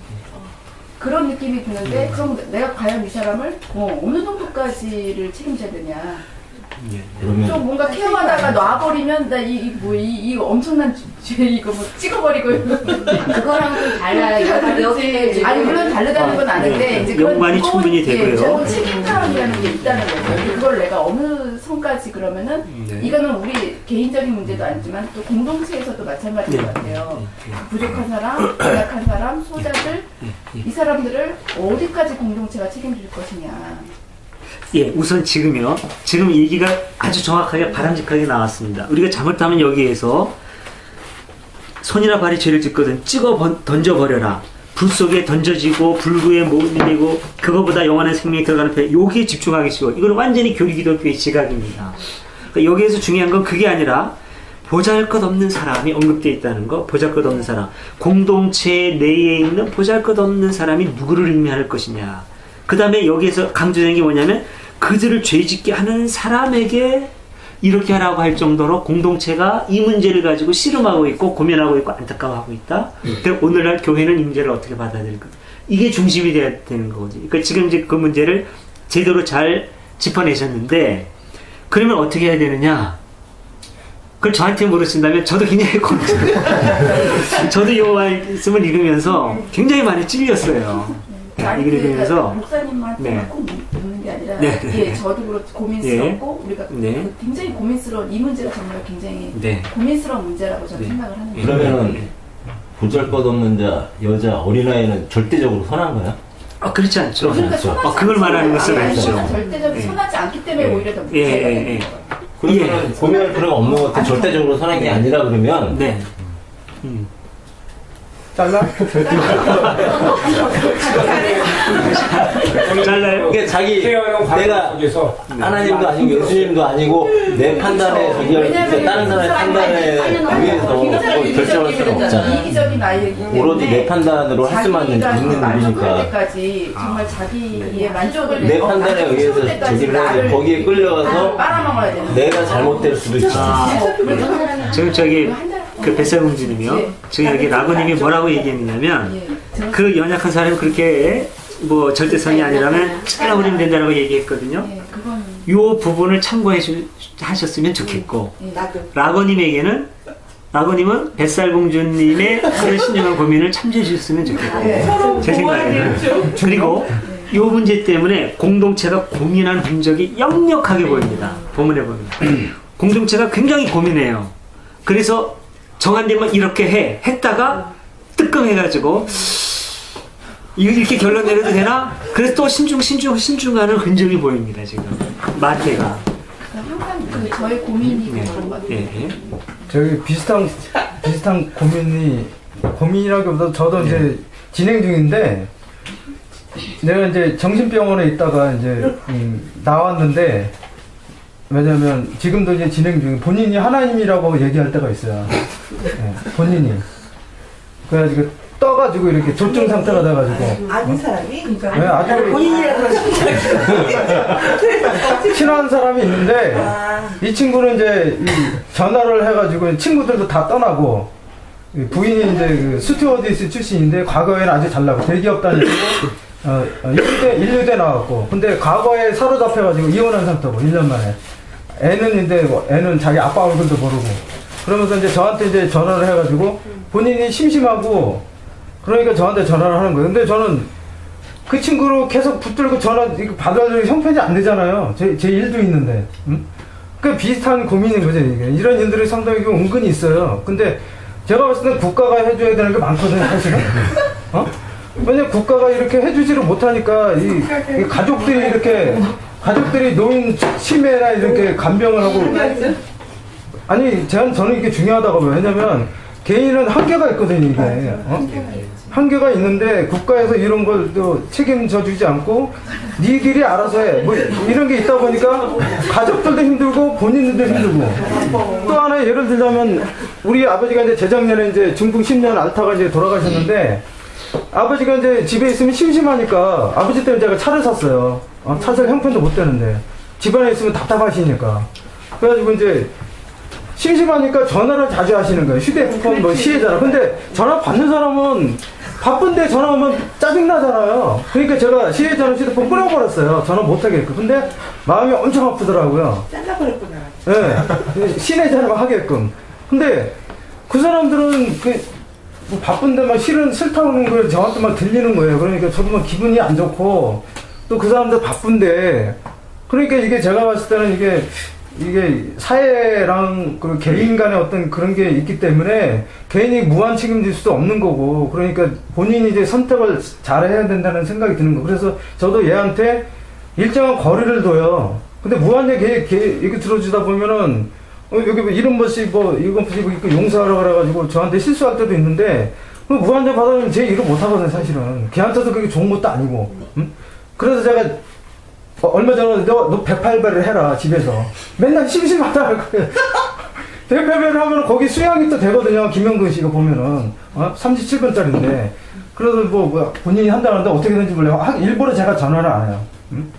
그런 느낌이 드는데, 그럼 내가 과연 이 사람을 어느 정도까지를 책임져야 되냐. 그러면 좀 뭔가 케어하다가 놔버리면 나 이 엄청난 죄 이거 뭐 찍어버리고 그거랑 좀 달라요. 여기 아니 물론 다르다는 건 아는데 이제 연관이 충분히 되고요. 저 책임감이라는 게 있다는 거죠. 그걸 내가 어느 선까지 그러면은 이거는 우리 개인적인 문제도 아니지만 또 공동체에서도 마찬가지인 것 같아요. 부족한 사람, 연약한 사람, 소자들 이 사람들을 어디까지 공동체가 책임질 것이냐. 예, 우선 지금요. 지금 얘기가 아주 정확하게 바람직하게 나왔습니다. 우리가 잘못하면 여기에서 손이나 발이 죄를 짓거든 던져버려라. 불 속에 던져지고 불구에 몰리고 그거보다 영원한 생명이 들어가는 배 여기에 집중하기 쉬워. 이건 완전히 교리기독교의 지각입니다. 그러니까 여기에서 중요한 건 그게 아니라 보잘것없는 사람이 언급되어 있다는 거. 보잘것없는 사람. 공동체 내에 있는 보잘것없는 사람이 누구를 의미할 것이냐. 그 다음에 여기에서 강조되는 게 뭐냐면 그들을 죄짓게 하는 사람에게 이렇게 하라고 할 정도로 공동체가 이 문제를 가지고 씨름하고 있고 고민하고 있고 안타까워하고 있다. 근데 오늘날 교회는 이 문제를 어떻게 받아들일까? 이게 중심이 돼야 되는 거지. 그러니까 지금 이제 그 문제를 제대로 잘 짚어내셨는데 그러면 어떻게 해야 되느냐? 그걸 저한테 물으신다면 저도 굉장히 고민해요. 저도 이 말씀을 읽으면서 굉장히 많이 찔렸어요. 얘기를 들으면서 목사님한테 꼭 묻는 게 아니라 예, 저도 그렇고 고민스럽고 우리가 굉장히 고민스러운 이 문제가 정말 굉장히 고민스러운 문제라고 저는 생각을 하는 거예요. 그러면은 보잘것없는 자, 여자, 어린아이는 절대적으로 선한가요? 그렇지 않죠. 그러니까 그걸 말하는 것은 아니죠. 절대적으로 선하지 않기 때문에 오히려 더 문제가 되는 거예요. 그러면 고민할 필요가 없는 것 같아. 절대적으로 선한 게 아니라 그러면 잘라? 잘라요? 이게 자기 내가 하나님도 아니고 예수님도 아니고 내 판단에 다른 사람의 판단에 의해서 결정할 수는 없잖아요. 오로지 내 판단으로 할 수만 있는 일이니까. 때까지 정말 자기의 만족을 내 판단에 의해서 저기를 해야 돼. 거기에 끌려가서 빨아먹어야 되는 내가 잘못될 수도 있지. 지금 저기 그 뱃살공주님이요. 지금 여기 라고님이 뭐라고 얘기했냐면 그 연약한 사람이 그렇게 뭐 절대선이 아니라면 잘라버리면 된다고 얘기했거든요. 이 부분을 참고하셨으면 좋겠고 라고님은 뱃살공주님의 그런 신중한 고민을 참조해 주셨으면 좋겠고 제 생각에는. 그리고 이 문제 때문에 공동체가 고민한 흔적이 역력하게 보입니다. 본문에 보면 공동체가 굉장히 고민해요. 그래서 정한 데만 이렇게 했다가 뜨끔해가지고 이렇게 결론 내려도 되나? 그래서 또 신중하는 흔적이 보입니다. 지금 마태가 항상 저의 고민이 그런 것 같아요. 저기 비슷한 고민이라기보다 저도 이제 진행 중인데 내가 이제 정신병원에 있다가 이제 나왔는데 왜냐면 지금도 이제 진행 중에 본인이 하나님이라고 얘기할 때가 있어요. 본인이. 그래가지고 떠가지고 이렇게 조증 상태가 돼가지고. 아는 사람이? 네, 아주 본인이라고 친한 사람이 있는데 이 친구는 이제 전화를 해가지고 친구들도 다 떠나고 부인이 이제 그 스튜어디스 출신인데 과거에는 아주 잘나고 대기업 다니고 인류대 나왔고 근데 과거에 사로잡혀가지고 이혼한 상태고 1년 만에. 애는 자기 아빠 얼굴도 모르고 그러면서 이제 저한테 이제 전화를 해가지고 본인이 심심하고 그러니까 저한테 전화를 하는 거예요. 근데 저는 그 친구로 계속 붙들고 전화 받아줄 형편이 안 되잖아요. 제 일도 있는데. 그 비슷한 고민인 거죠. 이게. 이런 일들이 상당히 은근히 있어요. 근데 제가 봤을 때 국가가 해줘야 되는 게 많거든요. 사실은. 왜냐면 국가가 이렇게 해주지를 못하니까 이 가족들이 노인 치매나 이렇게 간병을 하고 아니 저는 이게 중요하다고 봐요. 왜냐면 개인은 한계가 있거든요. 이게 한계가 있는데 국가에서 이런 걸 또 책임져 주지 않고 니들이 알아서 해 뭐 이런 게 있다 보니까 가족들도 힘들고 본인들도 힘들고 또 하나 예를 들자면 우리 아버지가 이제 재작년에 이제 중풍 10년 앓다가 이제 돌아가셨는데 아버지가 이제 집에 있으면 심심하니까 아버지 때문에 제가 차를 샀어요. 차 살 형편도 못 되는데 집안에 있으면 답답하시니까 그래가지고 이제 심심하니까 전화를 자주 하시는 거예요. 휴대폰 뭐 시혜자라. 근데 전화 받는 사람은 바쁜데 전화 오면 짜증나잖아요. 그러니까 제가 시혜자는 휴대폰 끊어버렸어요. 전화 못하게끔. 근데 마음이 엄청 아프더라고요. 잘라버렸구나. 예, 신뢰자로 하게끔. 근데 그 사람들은 뭐 바쁜데 막 싫다는 거에 저한테 막 들리는 거예요. 그러니까 저도 막 기분이 안 좋고, 또 그 사람들 바쁜데, 그러니까 이게 제가 봤을 때는 이게 사회랑 그 개인 간의 어떤 그런 게 있기 때문에 개인이 무한 책임질 수도 없는 거고, 그러니까 본인이 이제 선택을 잘해야 된다는 생각이 드는 거. 그래서 저도 얘한테 일정한 거리를 둬요. 근데 무한대 이거 들어주다 보면은 여기 뭐 이런 것이 뭐 이건 뭐 용서하라 그래가지고 저한테 실수할 때도 있는데, 무한대 받아주면 제 일을 못 하거든요, 사실은. 걔한테도 그게 좋은 것도 아니고. 응? 그래서 제가 얼마 전에 너 108배를 해라, 집에서. 맨날 심심하다. 108배를 하면 거기 수양이 또 되거든요, 김영근 씨가 보면은. 37번짜리인데. 그래서 뭐 본인이 한다는데 어떻게 되는지 몰라요. 일부러 제가 전화를 안 해요. 응?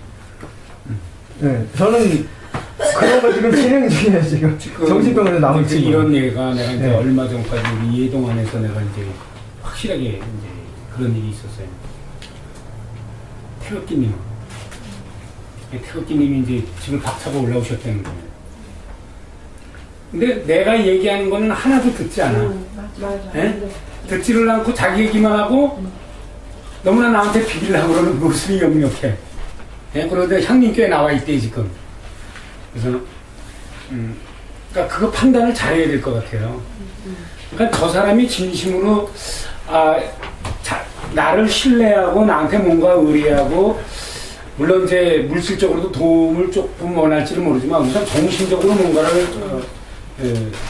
네, 저는 그런 거 지금 진행 중이에요, 지금. 정신병원에 남은 친구. 이런 얘기가 내가 이제 네. 얼마 전까지 우리 예동안에서 내가 이제 확실하게 이제 그런 일이 있었어요. 태극기님이 이제 지금 박차고 올라오셨다는 거예요. 근데 내가 얘기하는 거는 하나도 듣지 않아. 맞아. 듣지를 않고 자기 얘기만 하고 너무나 나한테 비비려고 그러는 모습이 역력해. 그런데 향민교에 나와 있대, 지금. 그래서, 그러니까 그거 판단을 잘해야 될 것 같아요. 그러니까 저 사람이 진심으로, 나를 신뢰하고 나한테 뭔가 의뢰하고, 물론 이제 물질적으로도 도움을 조금 원할지는 모르지만, 우선 정신적으로 뭔가를,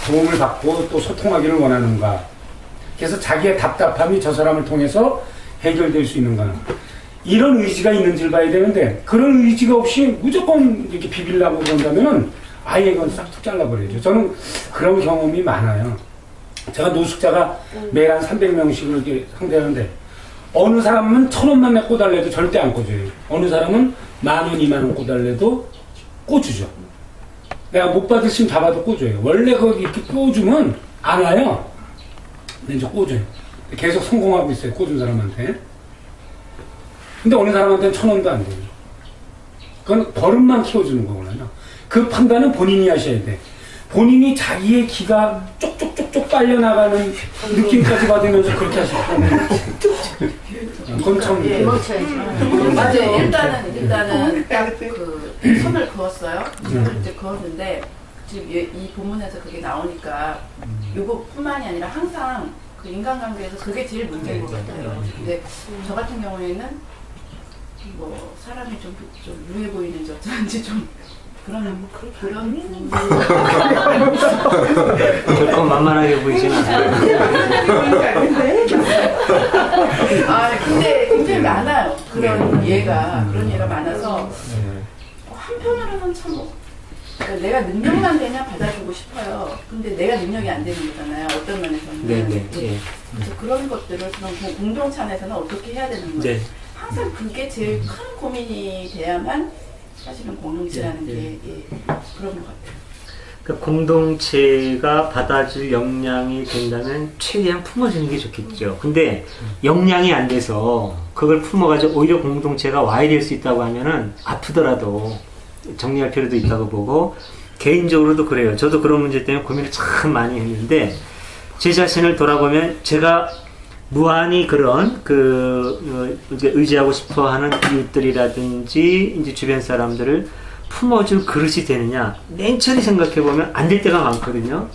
도움을 받고 또 소통하기를 원하는가. 그래서 자기의 답답함이 저 사람을 통해서 해결될 수 있는가. 이런 의지가 있는지를 봐야 되는데, 그런 의지가 없이 무조건 이렇게 비비려고 그런다면은 아예 이건 싹둑 잘라버려야죠. 저는 그런 경험이 많아요. 제가 노숙자가 매일 한 300명씩을 이렇게 상대하는데, 어느 사람은 1,000원만 꽂달래도 절대 안 꽂아요. 어느 사람은 10,000원, 20,000원 꽂달래도 꽂주죠. 내가 못 받으시면 잡아도 꽂아요. 원래 거기 이렇게 꽂으면 안 와요. 근데 이제 꽂아요. 계속 성공하고 있어요, 꽂은 사람한테. 근데 어느 사람한테는 1,000원도 안 돼요. 그건 버릇만 키워주는 거거든요. 그 판단은 본인이 하셔야 돼. 본인이 자기의 기가 쪽쪽쪽쪽 빨려나가는 느낌까지 받으면서 그렇게 하시면 그건 참. 예. 맞아요. 일단은 딱 그 선을 그었어요. 선을 이제 그었는데, 지금 이 본문에서 그게 나오니까, 요거뿐만이 아니라 항상 그 인간관계에서 그게 제일 문제인 것 같아요. 근데 저 같은 경우에는 뭐 사람이 좀 유해 보이는지 어쩐지 좀 그런 결코 만만하게 보이진 않아요. 근데 굉장히 많아요. 그런 예가 많아서 한편으로는 참 그러니까 내가 능력만 되면 받아주고 싶어요. 근데 내가 능력이 안 되는 거잖아요. 어떤 면에서는. 네네. 그래서 그런 것들을 그런 공동체 안에서는 어떻게 해야 되는 거예요. 네. 항상 그게 제일 큰 고민이 돼야만 사실은 공동체라는 게 그런 것 같아요. 그러니까 공동체가 받아줄 역량이 된다면 최대한 품어주는 게 좋겠죠. 근데 역량이 안 돼서 그걸 품어가지고 오히려 공동체가 와야 될 수 있다고 하면은 아프더라도 정리할 필요도 있다고 보고, 개인적으로도 그래요. 저도 그런 문제 때문에 고민을 참 많이 했는데, 제 자신을 돌아보면 제가 무한히 그런 이제 의지하고 싶어하는 이웃들이라든지 이제 주변 사람들을 품어줄 그릇이 되느냐, 냉철히 생각해보면 안 될 때가 많거든요.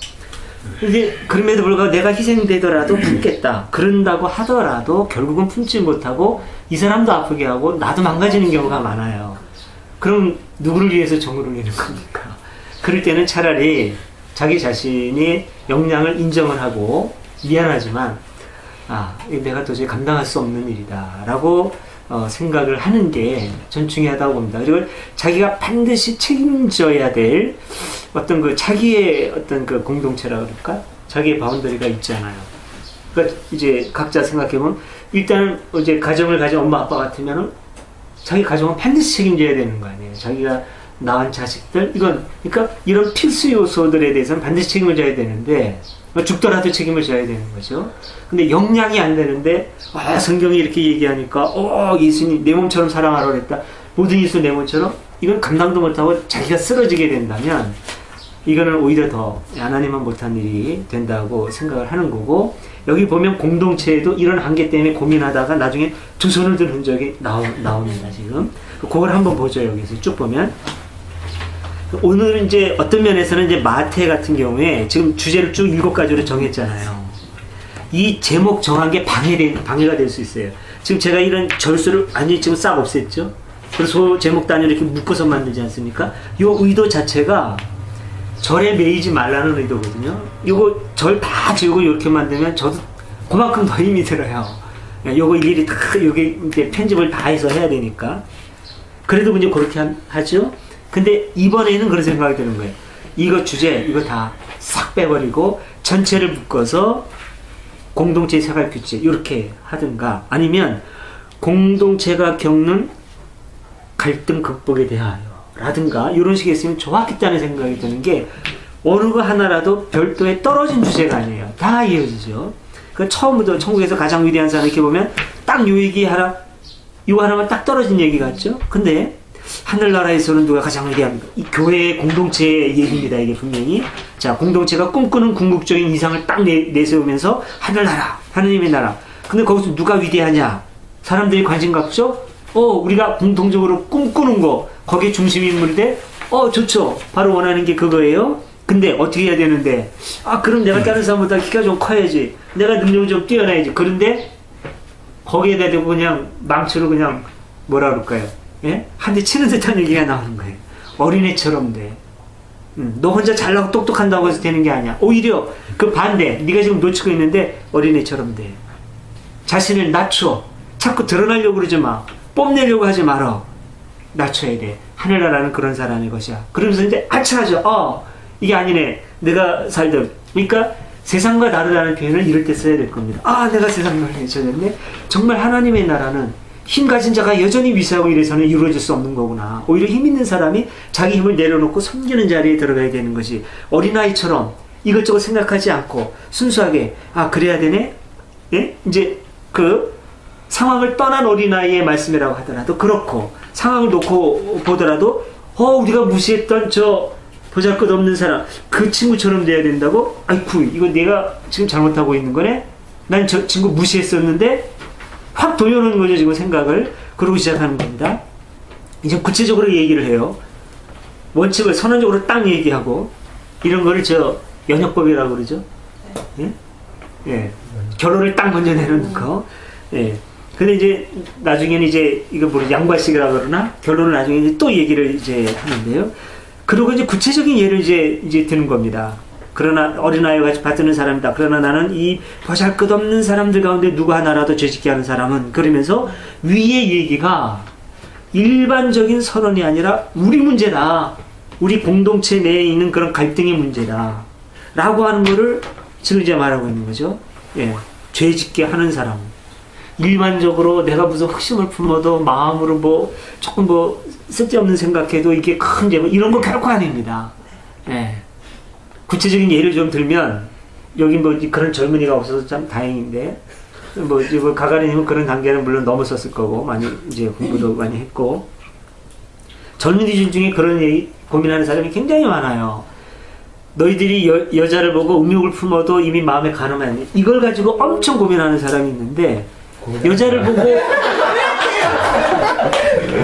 이제 그럼에도 불구하고 내가 희생되더라도 품겠다, 그런다고 하더라도 결국은 품지 못하고 이 사람도 아프게 하고 나도 망가지는 경우가 많아요. 그럼 누구를 위해서 정을 올리는 겁니까? 그럴 때는 차라리 자기 자신이 역량을 인정을 하고, 미안하지만 내가 도저히 감당할 수 없는 일이다 라고 생각을 하는 게 전 중요하다고 봅니다. 그리고 자기가 반드시 책임져야 될 어떤 자기의 어떤 공동체라 그럴까? 자기의 바운더리가 있잖아요. 그러니까 이제 각자 생각해보면, 일단은 이제 가정을 가진 엄마 아빠 같으면은 자기 가정은 반드시 책임져야 되는 거 아니에요. 자기가 낳은 자식들, 그러니까 이런 필수 요소들에 대해서는 반드시 책임을 져야 되는데, 죽더라도 책임을 져야 되는 거죠. 근데 역량이 안 되는데, 성경이 이렇게 얘기하니까, 예수님 내 몸처럼 사랑하라 그랬다. 모든 예수 내 몸처럼? 이건 감당도 못하고 자기가 쓰러지게 된다면 이거는 오히려 더 하나님만 못한 일이 된다고 생각을 하는 거고, 여기 보면 공동체에도 이런 한계 때문에 고민하다가 나중에 두 손을 든 흔적이 나옵니다. 지금 그걸 한번 보죠. 여기서 쭉 보면 오늘은 이제 어떤 면에서는 이제 마태 같은 경우에 지금 주제를 쭉 7가지로 정했잖아요. 이 제목 정한 게 방해가 될 수 있어요. 지금 제가 이런 절수를 완전히 지금 싹 없앴죠. 그래서 제목 단위를 이렇게 묶어서 만들지 않습니까? 이 의도 자체가 절에 매이지 말라는 의도거든요. 이거 절 다 지우고 이렇게 만들면 저도 그만큼 더 힘이 들어요. 요거 일일이 다 여기 이제 편집을 다 해서 해야 되니까. 그래도 이제 그렇게 하죠. 근데 이번에는 그런 생각이 드는 거예요. 이거 주제 이거 다 싹 빼버리고 전체를 묶어서 공동체 생활 규칙 이렇게 하든가, 아니면 공동체가 겪는 갈등 극복에 대하여 라든가 이런 식의 했으면 좋았겠다는 생각이 드는 게, 어느 거 하나라도 별도의 떨어진 주제가 아니에요. 다 이어지죠. 그 처음부터 천국에서 가장 위대한 사람 이렇게 보면 딱 요 얘기 하나, 요 하나만 딱 떨어진 얘기 같죠? 근데 하늘나라에서는 누가 가장 위대합니까? 이 교회의 공동체의 얘기입니다. 이게 분명히. 자, 공동체가 꿈꾸는 궁극적인 이상을 딱 내세우면서 하늘나라, 하느님의 나라. 근데 거기서 누가 위대하냐? 사람들이 관심 갖죠? 우리가 공통적으로 꿈꾸는 거, 거기에 중심 인물인데, 좋죠. 바로 원하는 게 그거예요. 근데 어떻게 해야 되는데, 그럼 내가 다른 사람보다 키가 좀 커야지. 내가 능력이 좀 뛰어나야지. 그런데 거기에다 대고 그냥 망치로 그냥 뭐라 그럴까요? 예? 한 대 치는 듯한 얘기가 나오는 거예요. 어린애처럼 돼. 너 혼자 잘나고 똑똑한다고 해서 되는 게 아니야. 오히려 그 반대, 네가 지금 놓치고 있는데 어린애처럼 돼. 자신을 낮춰. 자꾸 드러나려고 그러지 마. 뽐내려고 하지 말어. 낮춰야 돼. 하늘나라는 그런 사람의 것이야. 그러면서 이제 아차하죠. 이게 아니네. 내가 살다. 그러니까 세상과 다르다는 표현을 이럴 때 써야 될 겁니다. 내가 세상과 해쳐졌네. 정말 하나님의 나라는 힘 가진 자가 여전히 위세하고 이래서는 이루어질 수 없는 거구나. 오히려 힘 있는 사람이 자기 힘을 내려놓고 섬기는 자리에 들어가야 되는 것이, 어린아이처럼 이것저것 생각하지 않고 순수하게 그래야 되네. 예? 이제 그 상황을 떠난 어린아이의 말씀이라고 하더라도 그렇고, 상황을 놓고 보더라도 우리가 무시했던 저 보잘것없는 사람, 그 친구처럼 돼야 된다고? 아이쿠, 이거 내가 지금 잘못하고 있는 거네? 난 저 친구 무시했었는데 확 돌려놓는 거죠, 지금 생각을. 그러고 시작하는 겁니다. 이제 구체적으로 얘기를 해요. 원칙을 선언적으로 딱 얘기하고, 이런 거를 연역법이라고 그러죠. 예? 예. 결론을 딱 먼저 내놓는 거. 예. 근데 이제 나중에는 이제 이거 양발식이라고 그러나, 결론을 나중에 이제 또 얘기를 이제 하는데요. 그리고 이제 구체적인 예를 이제 드는 겁니다. 그러나 어린아이와 같이 받드는 사람이다. 그러나 나는 이 보잘것없는 사람들 가운데 누구 하나라도 죄짓게 하는 사람은, 그러면서 위의 얘기가 일반적인 선언이 아니라 우리 문제다. 우리 공동체 내에 있는 그런 갈등의 문제다. 라고 하는 거를 지금 이제 말하고 있는 거죠. 예. 죄짓게 하는 사람. 일반적으로 내가 무슨 흑심을 품어도 마음으로 조금 쓸데없는 생각해도 이게 큰 죄, 이런 거 결코 아닙니다. 예. 구체적인 예를 좀 들면, 여기 그런 젊은이가 없어서 참 다행인데, 가가리님은 그런 단계는 물론 넘었었을 거고, 많이 이제 공부도 많이 했고, 젊은이들 중에 그런 고민하는 사람이 굉장히 많아요. 너희들이 여자를 보고 음욕을 품어도 이미 마음에 가늠하니, 이걸 가지고 엄청 고민하는 사람이 있는데,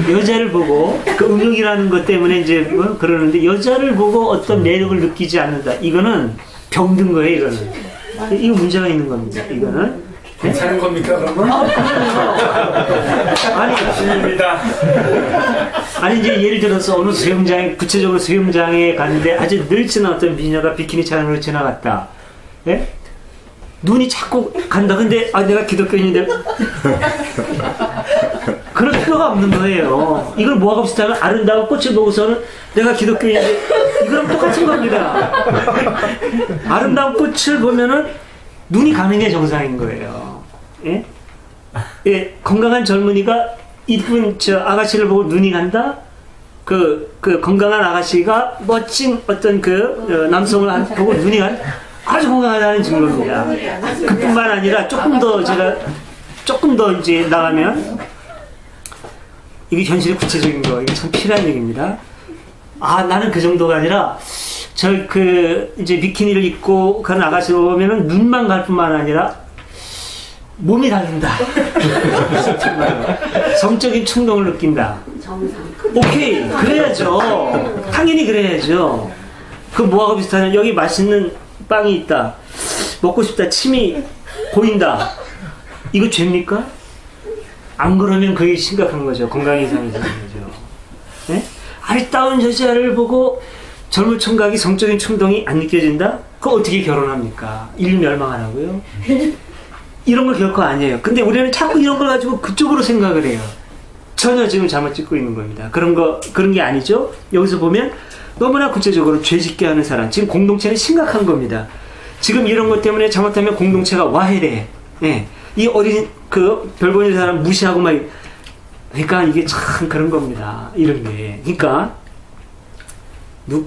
여자를 보고 그 음욕이라는 것 때문에 이제 그러는데, 여자를 보고 어떤 매력을 느끼지 않는다. 이거는 병든 거예요. 이거는 이거 문제가 있는 겁니다. 이거는 괜찮은 겁니까 그런 건? 아니 이제 예를 들어서 어느 수영장에, 구체적으로 수영장에 갔는데 아주 늙은 어떤 미녀가 비키니 차림으로 지나갔다. 예? 눈이 자꾸 간다. 근데 내가 기독교인인데 그럴 필요가 없는 거예요. 이걸 뭐하고 비슷하면 아름다운 꽃을 보고서는 내가 기독교인인데, 이거랑 똑같은 겁니다. 아름다운 꽃을 보면은 눈이 가는 게 정상인 거예요. 예? 예, 건강한 젊은이가 이쁜 아가씨를 보고 눈이 간다? 그 건강한 아가씨가 멋진 어떤 남성을 보고 눈이 간다? 아주 건강하다는 증거입니다. 그뿐만 아니라 조금 더 이제 나가면, 이게 현실의 구체적인 거, 이게 참 필요한 얘기입니다. 아, 나는 그 정도가 아니라, 이제 비키니를 입고 가는 아가씨를 보면은 눈만 갈 뿐만 아니라, 몸이 달린다. 성적인 충동을 느낀다. 오케이, 그래야죠. 당연히 그래야죠. 그 뭐하고 비슷하냐? 여기 맛있는 빵이 있다. 먹고 싶다. 침이 고인다. 이거 죄입니까? 안 그러면 그게 심각한 거죠. 건강 이상이 생기는 거죠. 네? 아리따운 여자를 보고 젊은 총각이 성적인 충동이 안 느껴진다? 그거 어떻게 결혼합니까? 인류 멸망하라고요? 이런 거 결코 아니에요. 근데 우리는 자꾸 이런 걸 가지고 그쪽으로 생각을 해요. 전혀 지금 잘못 찍고 있는 겁니다. 그런 게 아니죠. 여기서 보면 너무나 구체적으로 죄짓게 하는 사람. 지금 공동체는 심각한 겁니다. 지금 이런 것 때문에 잘못하면 공동체가 와해돼. 예. 이 어린 별보는 사람 무시하고 막, 그러니까 이게 참 그런 겁니다. 이런 게. 그러니까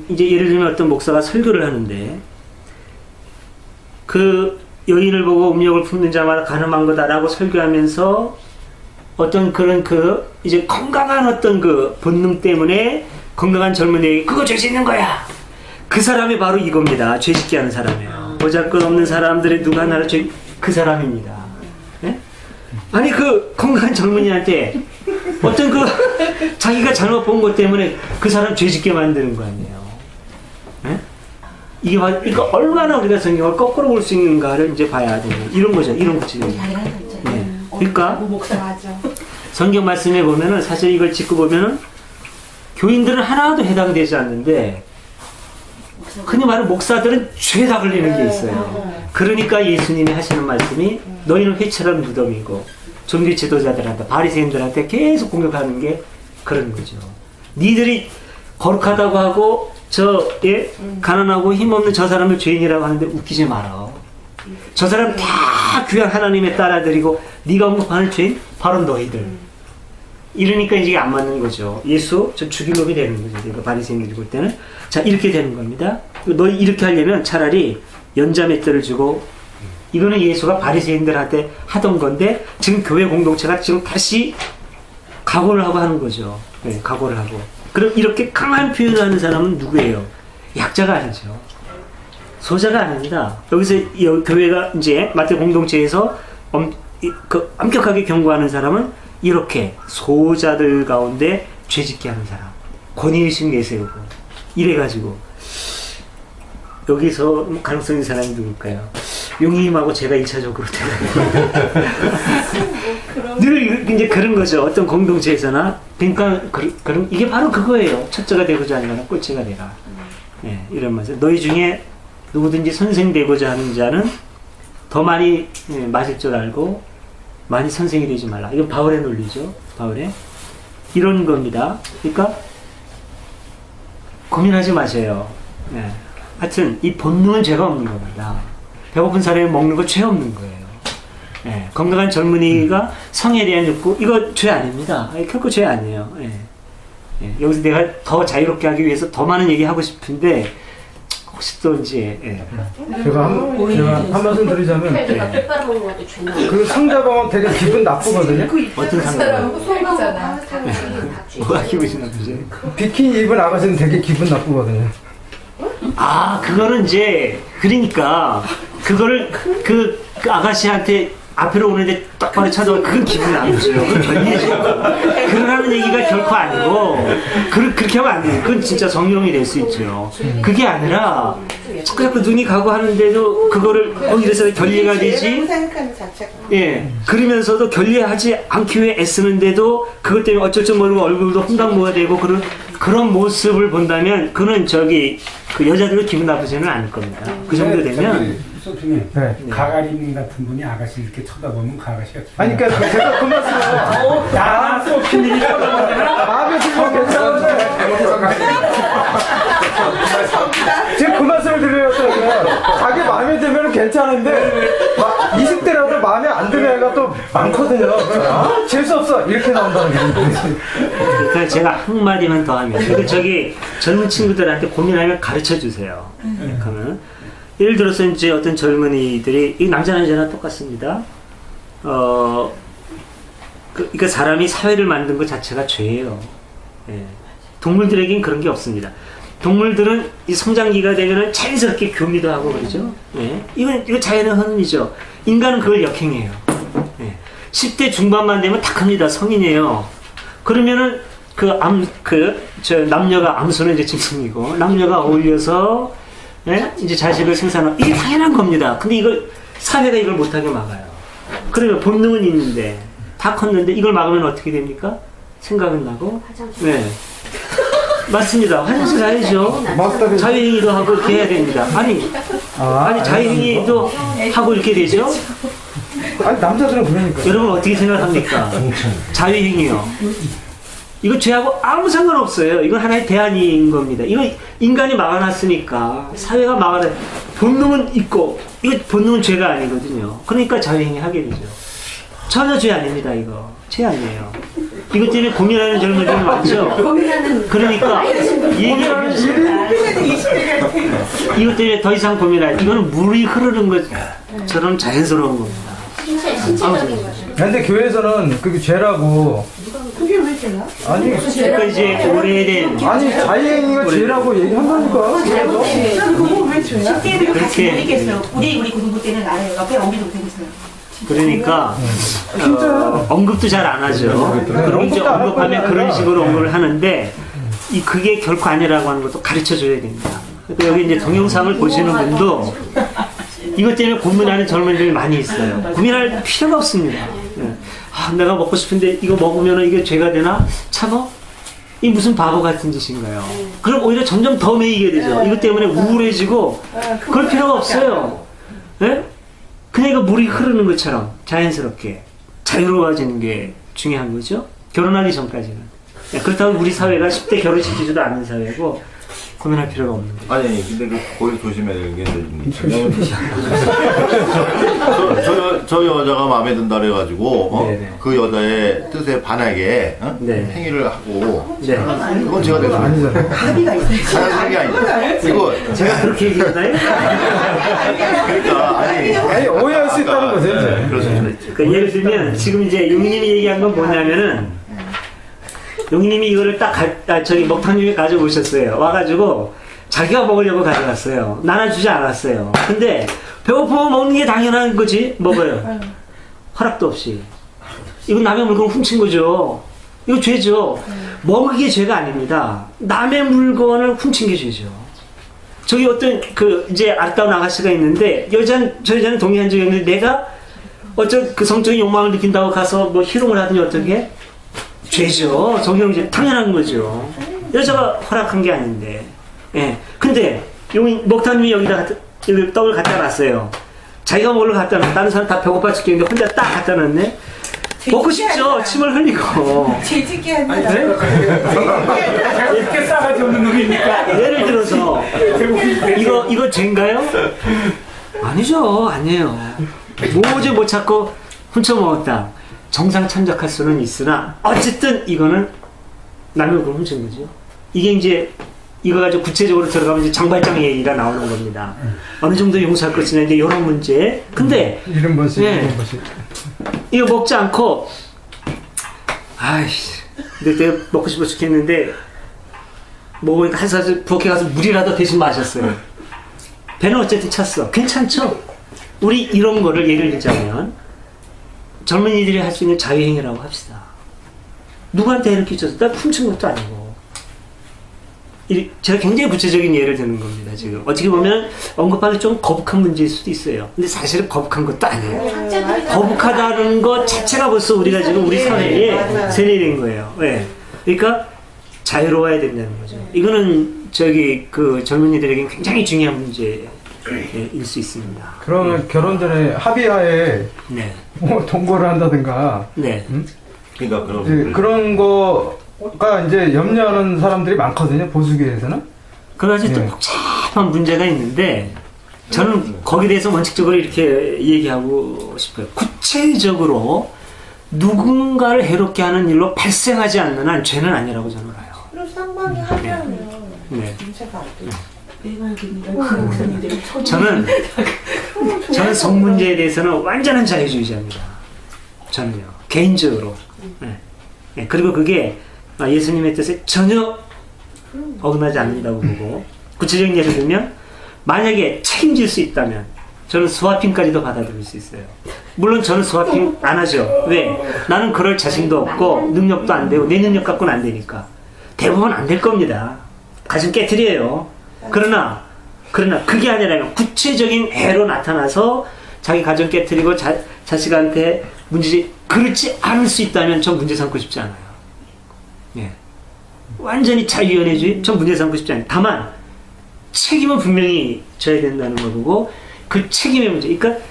이제 예를 들면 어떤 목사가 설교를 하는데 그 여인을 보고 음욕을 품는 자마다 가늠한 거다라고 설교하면서 어떤 그런 이제 건강한 어떤 본능 때문에 건강한 젊은이에게 그거 죄 짓는 거야. 그 사람이 바로 이겁니다. 죄 짓게 하는 사람이에요. 보잘것없는 사람들의 누가 하나를 그 사람입니다. 예? 아니 건강한 젊은이한테 어떤 자기가 잘못 본 것 때문에 그 사람 죄 짓게 만드는 거 아니에요. 예? 이게 얼마나 우리가 성경을 거꾸로 볼 수 있는가를 이제 봐야 되는 이런 거죠. 이런 구체적인. 네. 그러니까 성경 말씀에 보면은 사실 이걸 짚고 보면은 교인들은 하나도 해당되지 않는데 흔히 말하는 목사들은 죄다 걸리는 게 있어요. 그러니까 예수님이 하시는 말씀이 너희는 회칠한 무덤이고 종교 지도자들한테 바리새인들한테 계속 공격하는 게 그런 거죠. 니들이 거룩하다고 하고 가난하고 힘없는 저 사람을 죄인이라고 하는데 웃기지 마라. 저 사람 다 귀한 하나님의 딸아들이고 네가 언급하는 죄인 바로 너희들. 이러니까 이게 안 맞는 거죠. 예수 저 죽일 놈이 되는 거죠. 그러니까 바리새인들이 볼 때는 자 이렇게 되는 겁니다. 너희 이렇게 하려면 차라리 연자맷돌을 주고 이거는 예수가 바리새인들한테 하던 건데 지금 교회 공동체가 지금 다시 각오를 하고 하는 거죠. 네, 각오를 하고. 그럼 이렇게 강한 표현을 하는 사람은 누구예요? 약자가 아니죠. 소자가 아닙니다. 여기서 교회가 이제 마태 공동체에서 엄격하게 경고하는 사람은 이렇게 소자들 가운데 죄짓게 하는 사람, 권위의식 내세우고 이래가지고 여기서 가능성 있는 사람이 누굴까요? 용임하고 제가 1차적으로 늘 이제 그런 거죠. 어떤 공동체에서나 그러니까 그런 이게 바로 그거예요. 첫째가 되고자 하는 자는 꼴째가 되라. 네, 이런 말씀. 너희 중에 누구든지 선생 되고자 하는 자는 더 많이 맞을 줄 알고 많이 선생이 되지 말라. 이건 바울의 논리죠. 바울의 이런 겁니다. 그러니까 고민하지 마세요. 네. 하여튼 이 본능은 죄가 없는 겁니다. 배고픈 사람이 먹는 거 죄 없는 거예요. 네. 건강한 젊은이가 성에 대한 욕구 이거 죄 아닙니다. 결코 죄 아니에요. 네. 네. 여기서 내가 더 자유롭게 하기 위해서 더 많은 얘기하고 싶은데 혹시 또 이제 제가 한 말씀 드리자면 그 상대방은 되게 기분 나쁘거든요. 어떤 상대방? 뭐가 기분이 나쁘지? 비키니 입은 아가씨는 되게 기분 나쁘거든요. 아 그거는 이제 그러니까 그거를 그 아가씨한테 앞으로 오는데 똑바로 찾아와 그건 기분이 나쁘죠. 그건 별일이죠. 그러라는 얘기가 결코 아니고 그렇게 하면 안 돼요. 그건 진짜 성령이 될 수 있죠. 그게 아니라 자꾸 눈이 가고 하는데도 그거를 이래서 결례가 되지. 예. 그러면서도 결례하지 않기 위해 애쓰는데도 그것 때문에 어쩔 줄 모르고 얼굴도 험당무가 되고 그런 모습을 본다면 그는 그 여자들도 기분 나쁘지는 않을 겁니다. 그 정도 되면 소피님, 가가린 같은 분이 아가씨 이렇게 쳐다보면 그 아가씨가 아니 그러니까 제가 그 말씀을 야 소피님이 쳐다보면 마음에 들면 괜찮은데 지금 그 말씀을 드려요. 자기 마음에 들면 괜찮은데 20대라도 마음에 안 드는 애가 또 많거든요. 재수없어 이렇게 나온다는 게. 그러니까 제가 한마디만 더 하면 저기 젊은 친구들한테 고민하면 가르쳐 주세요. 그러면 예를 들어서 이제 어떤 젊은이들이 이 남자나 여자나 똑같습니다. 그러니까 사람이 사회를 만든 것 자체가 죄예요. 예. 동물들에겐 그런 게 없습니다. 동물들은 이 성장기가 되면은 자연스럽게 교미도 하고 그러죠. 예. 이거 자연의 흐름이죠. 인간은 그걸 역행해요. 예. 10대 중반만 되면 다 큽니다. 성인이에요. 그러면은 남녀가 암소는 이제 짐승이고 남녀가 어울려서 예? 이제 자식을 생산하고 이게 당연한 겁니다. 근데 이걸 사회가 이걸 못하게 막아요. 그러면 본능은 있는데 다 컸는데 이걸 막으면 어떻게 됩니까? 생각은 나고 네. 맞습니다. 화장실 가야죠. 자유행위도 하고 이렇게 해야 됩니다. 아니 자유행위도 하고 이렇게 되죠? 아니 남자들은 그러니까. 여러분 어떻게 생각합니까? 자유행위요. 이거 죄하고 아무 상관없어요. 이건 하나의 대안인 겁니다. 이거 인간이 막아놨으니까 사회가 막아놨. 본능은 있고 이거 본능은 죄가 아니거든요. 그러니까 자유행위 하게 되죠. 전혀 죄 아닙니다. 이거 죄 아니에요. 이것 때문에 고민하는 젊은이들 많죠. 그러니까 이것 때문에 더 이상 고민할. 이거는 물이 흐르는 것처럼 자연스러운 겁니다. 신체적인 거죠. 근데 교회에서는 그게 죄라고. 그게 왜 죄야? 아니 그러니까 이제 오래된 자유행위가 죄라고 얘기한다니까. 그거 왜 죄야? 10대들도 같이 못 있겠어요. 우리 공부 때는 안 해요. 옆에 어미 동생 있어요. 그러니까 언급도 잘 안 하죠. 그리고 이제 언급하면 그런 식으로 언급을 하는데 그게 결코 아니라고 하는 것도 가르쳐줘야 됩니다. 그러니까 여기 이제 동영상을 보시는 분도 이것 때문에 고민하는 젊은이들이 많이 있어요. 고민할 필요가 없습니다. 내가 먹고 싶은데 이거 먹으면 이게 죄가 되나? 참어? 이 무슨 바보 같은 짓인가요? 그럼 오히려 점점 더 매이게 되죠. 이것 때문에 우울해지고 그럴 필요가 없어요. 네? 그냥 이거 물이 흐르는 것처럼 자연스럽게 자유로워지는 게 중요한 거죠. 결혼하기 전까지는. 그렇다고 우리 사회가 10대 결혼시키지도 않는 사회고 고민할 필요가 없는 거죠. 아니 근데 거기 조심해야 되는 게 저 여자가 마음에 든다 그래가지고 그 여자의 뜻에 반하게 행위를 하고 그건 제가 돼서 아니잖아요. 합의가 있어요. 하는 게 아니죠. 이거 제가 그렇게 얘기했나요? 그러니까 아니 오해할 수 있다는 거죠. 그러니까 예를 들면 지금 이제 용님이 얘기한 건 뭐냐면은 용님이 이거를 저기 먹탕님이 가져오셨어요. 와가지고 자기가 먹으려고 가져갔어요. 나눠주지 않았어요. 근데 배고프면 먹는 게 당연한 거지. 먹어요. 허락도 없이. 이건 남의 물건을 훔친 거죠. 이거 죄죠. 먹은 게 죄가 아닙니다. 남의 물건을 훔친 게 죄죠. 저기 어떤 이제 아름다운 아가씨가 있는데 저 여자는 동의한 적이 없는데 내가 어떤 성적인 욕망을 느낀다고 가서 뭐 희롱을 하더니 어떻게 죄죠. 정형죄 당연한 거죠. 여자가 허락한 게 아닌데. 예. 근데 먹탕님이 여기다 떡을 갖다 놨어요. 자기가 먹으러 갖다 놨. 다른 사람 다 배고파 죽겠는데 혼자 딱 갖다 놨네. 먹고 싶죠. 침을 흘리고. 재짓게 합니다. 이렇게 싸가지 없는 놈입니까? 예를 들어서 이거 죄인가요? 아니죠. 아니에요. 뭐지 못 찾고 훔쳐 먹었다. 정상 참작할 수는 있으나 어쨌든 이거는 남의 걸 훔친 거죠. 이게 이제 이거 가지고 구체적으로 들어가면 이제 장발장 얘기가 나오는 겁니다. 어느 정도 용서할 것이냐 이제 이런 문제. 근데 이런 것이 이거 먹지 않고 아이씨 내가 먹고 싶어 죽겠는데 먹으니까 한 사슬 부엌에 가서 물이라도 대신 마셨어요. 배는 어쨌든 찼어. 괜찮죠? 우리 이런 거를 예를 들자면 젊은이들이 할 수 있는 자유행위라고 합시다. 누구한테 해를 끼쳐서 나 훔친 것도 아니고. 제가 굉장히 구체적인 예를 드는 겁니다. 지금 어떻게 보면 언급하기 좀 거북한 문제일 수도 있어요. 근데 사실은 거북한 것도 아니에요. 거북하다는 것 자체가 벌써 우리가 지금 우리 사회에 세뇌된 거예요. 네. 그러니까 자유로워야 된다는 거죠. 이거는 젊은이들에게 굉장히 중요한 문제일 수 있습니다. 그러면 결혼 전에 합의하에 뭐 동거를 한다든가. 그러니까 그런 거가 이제 염려하는 사람들이 많거든요. 보수계에서는. 그래서 또 복잡한 문제가 있는데 저는 거기에 대해서 원칙적으로 이렇게 얘기하고 싶어요. 구체적으로 누군가를 해롭게 하는 일로 발생하지 않는 한 죄는 아니라고 저는 봐요. 그럼 쌍방이 합의하면 문제가 안 되죠. 저는 성 문제에 대해서는 완전한 자유주의자입니다. 저는요. 개인적으로. 그리고 그게 예수님의 뜻에 전혀 어긋나지 않는다고 보고, 구체적인 예를 들면 만약에 책임질 수 있다면 저는 스와핑까지도 받아들일 수 있어요. 물론 저는 스와핑 안 하죠. 왜? 나는 그럴 자신도 없고 능력도 안 되고 내 능력 갖고는 안 되니까. 대부분 안 될 겁니다. 가슴 깨트려요. 그러나 그게 아니라 구체적인 해로 나타나서 자기 가정 깨트리고 자식한테 문제, 그렇지 않을 수 있다면 전 문제 삼고 싶지 않아요. 예. 완전히 자유연애주의? 전 문제 삼고 싶지 않아요. 다만 책임은 분명히 져야 된다는 거고, 그 책임의 문제. 그러니까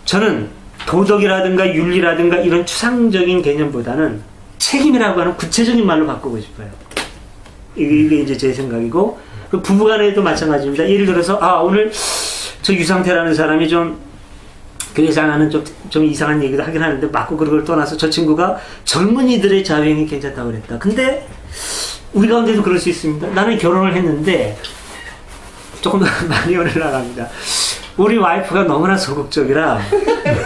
저는 도덕이라든가 윤리라든가 이런 추상적인 개념보다는 책임이라고 하는 구체적인 말로 바꾸고 싶어요. 이게 이제 제 생각이고, 부부간에도 마찬가지입니다. 예를 들어서 오늘 저 유상태라는 사람이 좀 교회에서 하는 좀 이상한 얘기도 하긴 하는데, 맞고 그걸 떠나서 저 친구가 젊은이들의 자유행위 괜찮다고 그랬다. 근데 우리 가운데도 그럴 수 있습니다. 나는 결혼을 했는데 조금 많이 올라갑니다. 우리 와이프가 너무나 소극적이라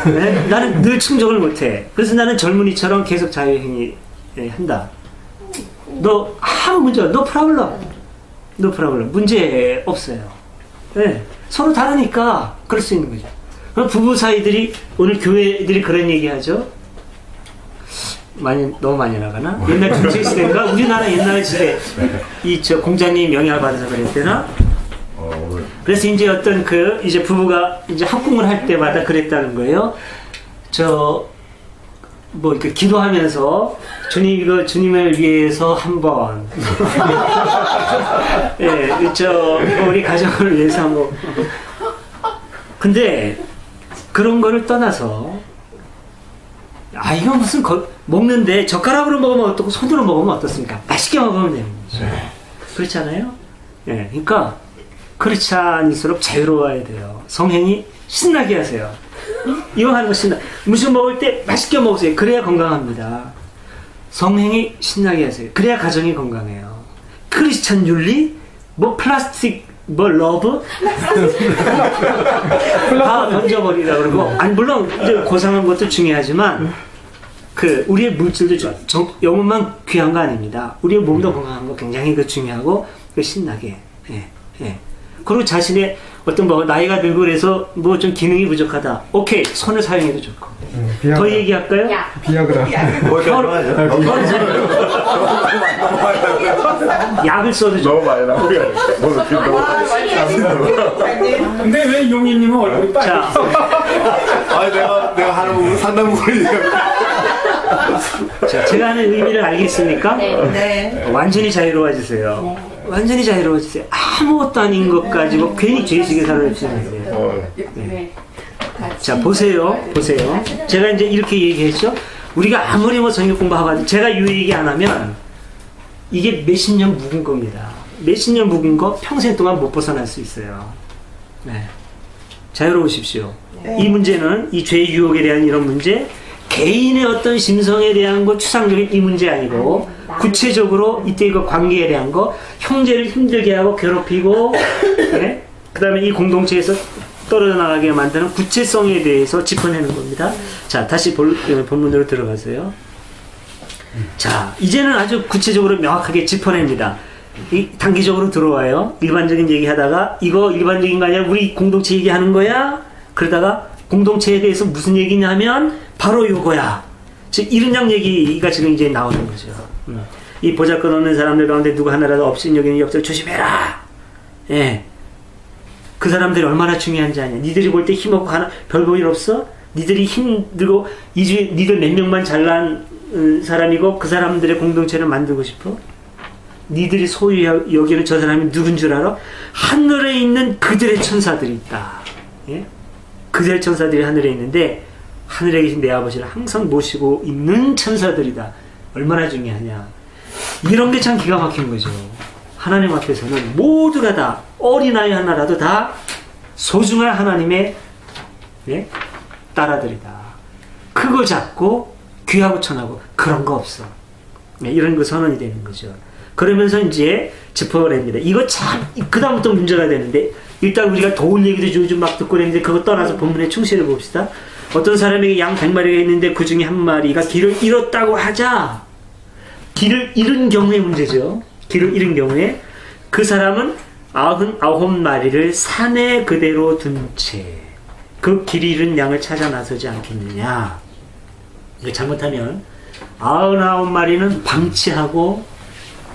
네? 나는 늘 충족을 못해. 그래서 나는 젊은이처럼 계속 자유행위 한다. 너 아무 문제 없어. no problem. 문제 없어요. 네. 서로 다르니까 그럴 수 있는 거죠. 그럼 부부 사이들이, 오늘 교회들이 그런 얘기 하죠. 너무 많이 나가나? 옛날 중세 시대인가? 우리나라 옛날 시대 저 공자님 영향을 받아서 그랬대나? 그래서 이제 어떤 이제 부부가 이제 합궁을 할 때마다 그랬다는 거예요. 이렇게 기도하면서 주님을 위해서 한번 우리 가정을 위해서 한번. 근데 그런 거를 떠나서 이거 무슨 먹는데 젓가락으로 먹으면 어떻고 손으로 먹으면 어떻습니까? 맛있게 먹으면 되는 거죠. 그렇지 않아요? 그러니까 그렇지 않을수록 자유로워야 돼요. 성행이 신나게 하세요. 이거 하는 거 음식 먹을 때 맛있게 먹으세요. 그래야 건강합니다. 성행이 신나게 하세요. 그래야 가정이 건강해요. 크리스찬 윤리, 플라스틱, 러브? 다 던져버리라 그러고, 물론 이제 고상한 것도 중요하지만, 우리의 물질도 영혼만 귀한 거 아닙니다. 우리의 몸도 건강한 거 굉장히 중요하고, 신나게. 그리고 자신의 나이가 들고 그래서 좀 기능이 부족하다. 오케이, 손을 사용해도 좋고. 더 얘기할까요? 비아그라. 약을 써도 좋고. 너무 많이 나오고. 근데 왜 용인님은 얼굴이 빨개졌어? 내가 하는 부분 상담부분이. 자, 제가 하는 의미를 알겠습니까? 네. 완전히 자유로워지세요. 완전히 자유로워지세요. 아무것도 아닌 것 가지고 괜히 죄의식에 사로잡지 마세요. 자, 보세요. 제가 이제 이렇게 얘기했죠. 우리가 아무리 성경 공부하고 제가 이 얘기 안 하면 이게 몇십 년 묵은 겁니다. 몇십 년 묵은 거 평생 동안 못 벗어날 수 있어요. 네. 자유로우십시오. 이 문제는 이 죄의 유혹에 대한 이런 문제, 개인의 어떤 심성에 대한 거, 추상적인 이 문제 아니고 구체적으로 이때 이거 관계에 대한 거, 형제를 힘들게 하고 괴롭히고 네? 그 다음에 이 공동체에서 떨어져 나가게 만드는 구체성에 대해서 짚어내는 겁니다. 자, 다시 본문으로 들어가세요. 자, 이제는 아주 구체적으로 명확하게 짚어냅니다. 단기적으로 들어와요. 일반적인 얘기하다가 이거 일반적인 거 아니야? 우리 공동체 얘기하는 거야? 그러다가 공동체에 대해서 무슨 얘기냐면 바로 요거야. 즉 이런 양 얘기가 지금 이제 나오는 거죠. 이 보잘것없는 사람들 가운데 누구 하나라도 업신여기는 역설 조심해라. 예. 그 사람들이 얼마나 중요한지 아냐. 니들이 볼 때 힘없고 별 볼 일 없어? 니들이 힘들고 니들 몇 명만 잘난 사람이고 그 사람들의 공동체를 만들고 싶어? 니들이 소유 여기는 저 사람이 누군 줄 알아? 하늘에 있는 그들의 천사들이 있다. 예? 그들의 천사들이 하늘에 있는데 하늘에 계신 내 아버지를 항상 모시고 있는 천사들이다. 얼마나 중요하냐. 이런 게 참 기가 막힌 거죠. 하나님 앞에서는 모두가 다 어린아이 하나라도 다 소중한 하나님의 예? 딸아들이다. 크고 작고 귀하고 천하고 그런 거 없어. 네, 이런 거 선언이 되는 거죠. 그러면서 이제 짚어냅니다. 이거 참 그 다음부터 문제가 되는데 일단 우리가 도울 얘기도 요즘 막 듣고 있는데 그거 떠나서 본문의 충실을 봅시다. 어떤 사람에게 양 100마리가 있는데 그 중에 한 마리가 길을 잃었다고 하자. 길을 잃은 경우의 문제죠. 길을 잃은 경우에 그 사람은 99마리를 산에 그대로 둔 채 그 길 잃은 양을 찾아 나서지 않겠느냐. 이거 잘못하면 99마리는 방치하고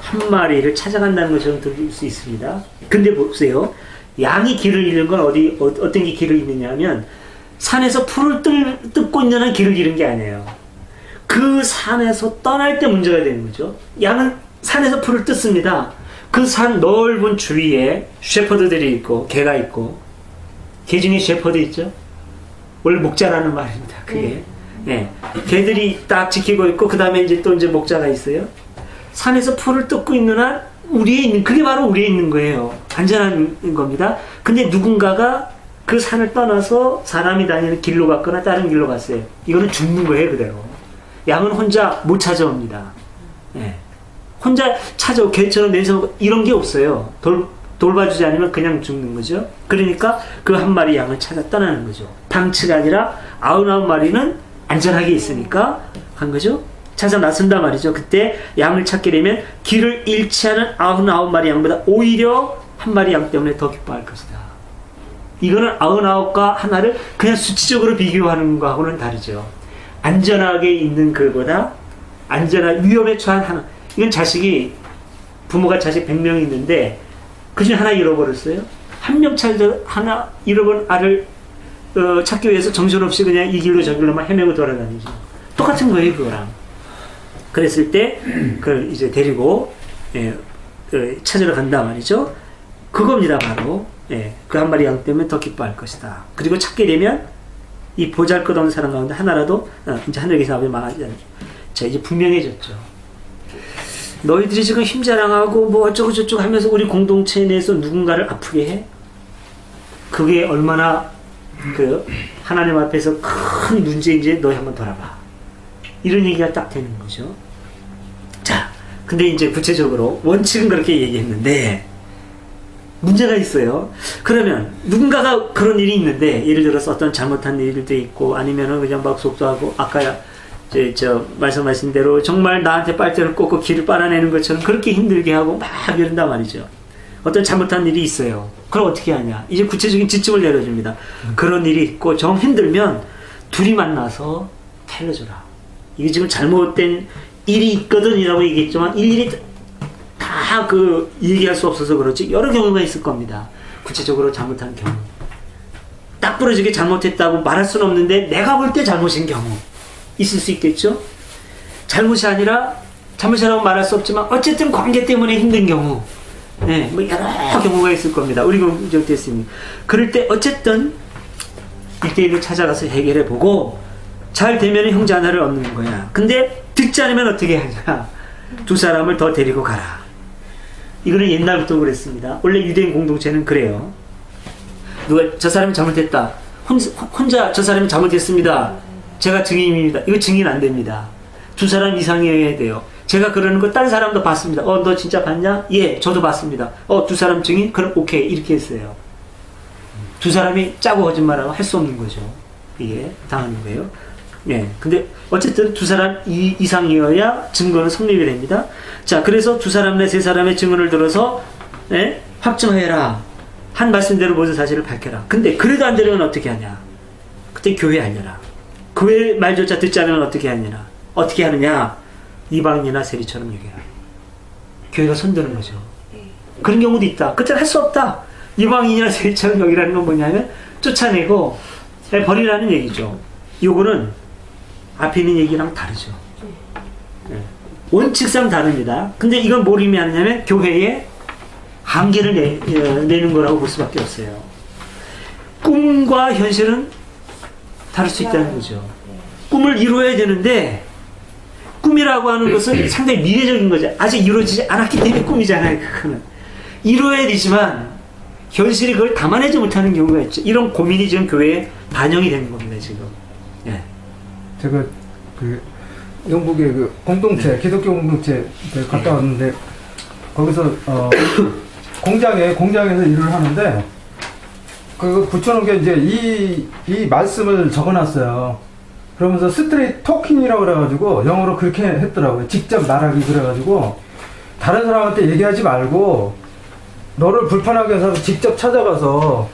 한 마리를 찾아간다는 것처럼 들릴 수 있습니다. 근데 보세요. 양이 길을 잃는 건 어떤 게 길을 잃느냐면 산에서 풀을 뜯고 있는 한 길을 잃은 게 아니에요. 그 산에서 떠날 때 문제가 되는 거죠. 양은 산에서 풀을 뜯습니다. 그 산 넓은 주위에 셰퍼드들이 있고 개가 있고, 개 중에 셰퍼드 있죠. 원래 목자라는 말입니다. 그게 네. 개들이 딱 지키고 있고 그 다음에 이제 또 이제 목자가 있어요. 산에서 풀을 뜯고 있는 한 그게 바로 우리에 있는 거예요. 안전한 겁니다. 근데 누군가가 그 산을 떠나서 사람이 다니는 길로 갔거나 다른 길로 갔어요. 이거는 죽는 거예요, 그대로. 양은 혼자 못 찾아옵니다. 네. 혼자 찾아오, 개처럼 내서 이런 게 없어요. 돌봐주지 않으면 그냥 죽는 거죠. 그러니까 그 한 마리 양을 찾아 떠나는 거죠. 방치가 아니라 99마리는 안전하게 있으니까 한 거죠. 찾아 나선단 말이죠. 그때 양을 찾게 되면 길을 잃지 않은 99마리 양보다 오히려 한 마리 양 때문에 더 기뻐할 것이다. 이거는 99과 하나를 그냥 수치적으로 비교하는 거하고는 다르죠. 안전하게 있는 그보다 위험에 처한 하나. 이건 부모가 자식 100명이 있는데 그 중에 하나 잃어버렸어요. 한 명 찾아 하나 잃어버린 알을 찾기 위해서 정신없이 그냥 이 길로 저 길로만 헤매고 돌아다니죠. 똑같은 거예요, 그거랑. 그랬을 때 그걸 이제 데리고 찾으러 간다 말이죠. 그겁니다, 바로. 그 한 마리 양 때문에 더 기뻐할 것이다. 그리고 찾게 되면 이 보잘것없는 사람 가운데 하나라도 이제 하늘의 사업이 망하지 않죠. 자, 이제 분명해졌죠. 너희들이 지금 힘자랑하고 뭐 어쩌고 저쩌고 하면서 우리 공동체 내에서 누군가를 아프게 해? 그게 얼마나 하나님 앞에서 큰 문제인지 너희 한번 돌아봐. 이런 얘기가 딱 되는 거죠. 자, 근데 이제 구체적으로 원칙은 그렇게 얘기했는데 문제가 있어요. 그러면 누군가가 그런 일이 있는데, 예를 들어서 어떤 잘못한 일도 있고 아니면은 그냥 막 속도하고 아까 말씀하신 대로 정말 나한테 빨대를 꽂고 길을 빨아내는 것처럼 그렇게 힘들게 하고 막 이런단 말이죠. 어떤 잘못한 일이 있어요. 그럼 어떻게 하냐? 이제 구체적인 지침을 내려줍니다. 그런 일이 있고 좀 힘들면 둘이 만나서 살려줘라. 이게 지금 잘못된 일이 있거든이라고 얘기했지만 일일이 다 얘기할 수 없어서 그렇지 여러 경우가 있을 겁니다. 구체적으로 잘못한 경우. 딱 부러지게 잘못했다고 말할 수는 없는데 내가 볼 때 잘못인 경우 있을 수 있겠죠? 잘못이 아니라 잘못이라고 말할 수 없지만 어쨌든 관계 때문에 힘든 경우, 뭐 여러 경우가 있을 겁니다. 우리 공적도 있습니다. 그럴 때 어쨌든 1대1로 찾아가서 해결해보고 잘 되면 형제 하나를 얻는 거야. 근데 듣지 않으면 어떻게 하냐? 두 사람을 더 데리고 가라. 이거는 옛날부터 그랬습니다. 원래 유대인 공동체는 그래요. 저 사람이 잘못했다. 혼자 저 사람이 잘못했습니다. 제가 증인입니다. 이거 증인 안 됩니다. 두 사람 이상이어야 돼요. 제가 그러는 거 다른 사람도 봤습니다. 너 진짜 봤냐? 예, 저도 봤습니다. 두 사람 증인? 그럼 오케이. 이렇게 했어요. 두 사람이 짜고 거짓말하고 할 수 없는 거죠. 이게 당하는 거예요. 근데 어쨌든 두 사람 이상이어야 증거는 성립이 됩니다. 자, 그래서 두 사람이나 세 사람의 증언을 들어서 확정해라. 한 말씀대로 모든 사실을 밝혀라. 근데 그래도 안 되려면 어떻게 하냐? 그때 교회 알려라. 교회 말조차 듣지 않으면 어떻게 하느냐? 이방인이나 세리처럼 여겨라. 교회가 손드는 거죠. 그런 경우도 있다. 그때는 할 수 없다. 이방인이나 세리처럼 여기라는 건 뭐냐면 쫓아내고 버리라는 얘기죠. 요거는 앞에 있는 얘기랑 다르죠. 원칙상 다릅니다. 근데 이건 뭘 의미하느냐면 교회에 한계를 내는 거라고 볼 수밖에 없어요. 꿈과 현실은 다를 수 있다는 거죠. 꿈을 이루어야 되는데 꿈이라고 하는 것은 상당히 미래적인 거죠. 아직 이루어지지 않았기 때문에 꿈이잖아요. 그거는 이루어야 되지만 현실이 그걸 담아내지 못하는 경우가 있죠. 이런 고민이 지금 교회에 반영이 되는 겁니다. 지금. 제가 영국의 공동체, 기독교 공동체 갔다 왔는데 거기서 공장에서 일을 하는데 그 붙여놓은 게 이제 이 말씀을 적어놨어요. 그러면서 스트레이트 토킹이라고 그래가지고 영어로 그렇게 했더라고요. 직접 말하기 그래가지고 다른 사람한테 얘기하지 말고 너를 불편하게 해서 직접 찾아가서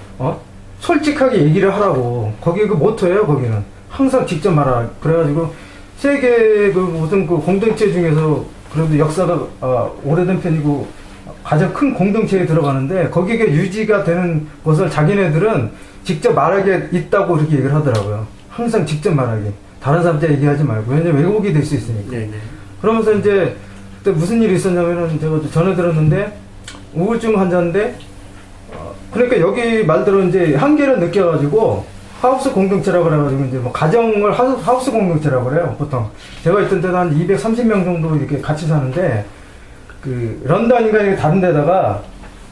솔직하게 얘기를 하라고. 거기 그 모토예요. 거기는 항상 직접 말하라. 그래가지고 세계 그 무슨 그 공동체 중에서 그래도 역사가 오래된 편이고 가장 큰 공동체에 들어가는데 거기에 유지가 되는 것을 자기네들은 직접 말하게 있다고 그렇게 얘기를 하더라고요. 항상 직접 말하기. 다른 사람한테 얘기하지 말고. 왜냐면 왜곡이 될 수 있으니까. 네네. 그러면서 이제 그때 무슨 일이 있었냐면은 제가 전해 들었는데 우울증 환자인데 그러니까 여기 말대로 이제 한계를 느껴가지고 하우스 공동체라고 그래가지고 이제 뭐 가정을 하우스 공동체라고 그래요. 보통 제가 있던 때도 한 230명 정도 이렇게 같이 사는데 그 런던인가 이게 다른 데다가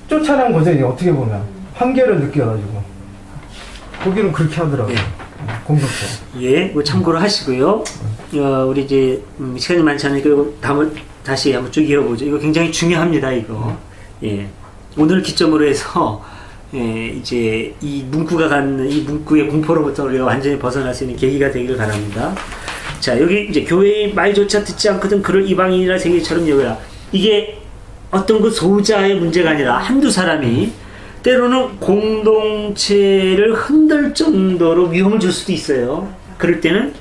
쫓아난 거죠. 이게 어떻게 보면 한계를 느껴가지고 거기는 그렇게 하더라고요. 공동체. 예, 뭐 참고로 하시고요. 우리 이제 시간이 많지 않으니까 다시 한번 쭉 이어보죠. 이거 굉장히 중요합니다. 이거. 예, 오늘 기점으로 해서 이제 이 문구가 갖는 이 문구의 공포로부터 우리가 완전히 벗어날 수 있는 계기가 되기를 바랍니다. 자, 여기 이제 교회의 말조차 듣지 않거든 그를 이방인이라 세계처럼 여겨라. 이게 어떤 그 소자의 문제가 아니라 한두 사람이 때로는 공동체를 흔들 정도로 위험을 줄 수도 있어요. 그럴 때는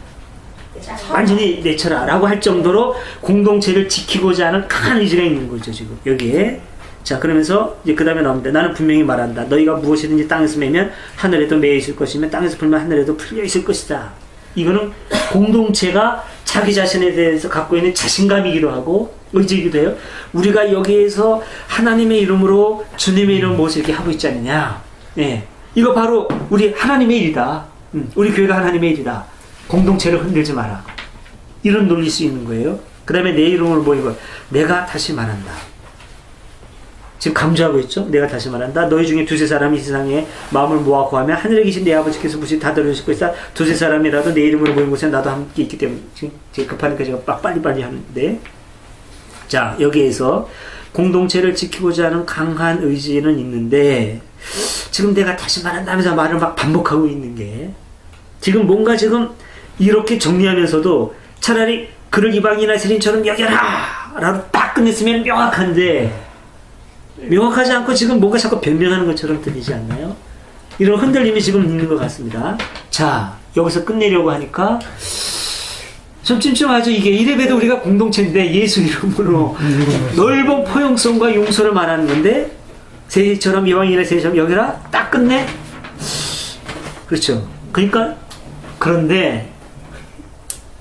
완전히 내쳐라 라고 할 정도로 공동체를 지키고자 하는 강한 의지가 있는 거죠, 지금 여기에. 자, 그러면서 이제 그 다음에 나옵니다. 나는 분명히 말한다. 너희가 무엇이든지 땅에서 매면 하늘에도 매여 있을 것이며 땅에서 풀면 하늘에도 풀려 있을 것이다. 이거는 공동체가 자기 자신에 대해서 갖고 있는 자신감이기도 하고 의지이기도 해요. 우리가 여기에서 하나님의 이름으로 주님의 이름 무엇을 이렇게 하고 있지 않느냐. 예, 이거 바로 우리 하나님의 일이다. 우리 교회가 하나님의 일이다. 공동체를 흔들지 마라. 이런 논릴 수 있는 거예요. 그 다음에 내 이름으로 모이고 내가 다시 말한다. 지금 강조하고 있죠. 내가 다시 말한다. 너희 중에 두세 사람이 이 세상에 마음을 모아 구하면 하늘에 계신 내 아버지께서 무엇이 다 들어주실 것이다. 두세 사람이라도 내 이름으로 모인 곳에 나도 함께 있기 때문에 지금 급하니까 제가 빨리빨리 하는데, 자, 여기에서 공동체를 지키고자 하는 강한 의지는 있는데 지금 내가 다시 말한다 하면서 말을 막 반복하고 있는 게 지금 뭔가 지금 이렇게 정리하면서도 차라리 그를 이방인이나 세린처럼 여겨라 라고 딱 끝냈으면 명확하지 않고 지금 뭔가 자꾸 변명하는 것처럼 들리지 않나요? 이런 흔들림이 지금 있는 것 같습니다. 자, 여기서 끝내려고 하니까 좀 찜찜하죠. 이게 이래봬도 우리가 공동체인데 예수 이름으로 넓은 포용성과 용서를 말하는 건데 세리처럼 이방인이나 세리처럼 여기라 딱 끝내. 그렇죠. 그러니까 그런데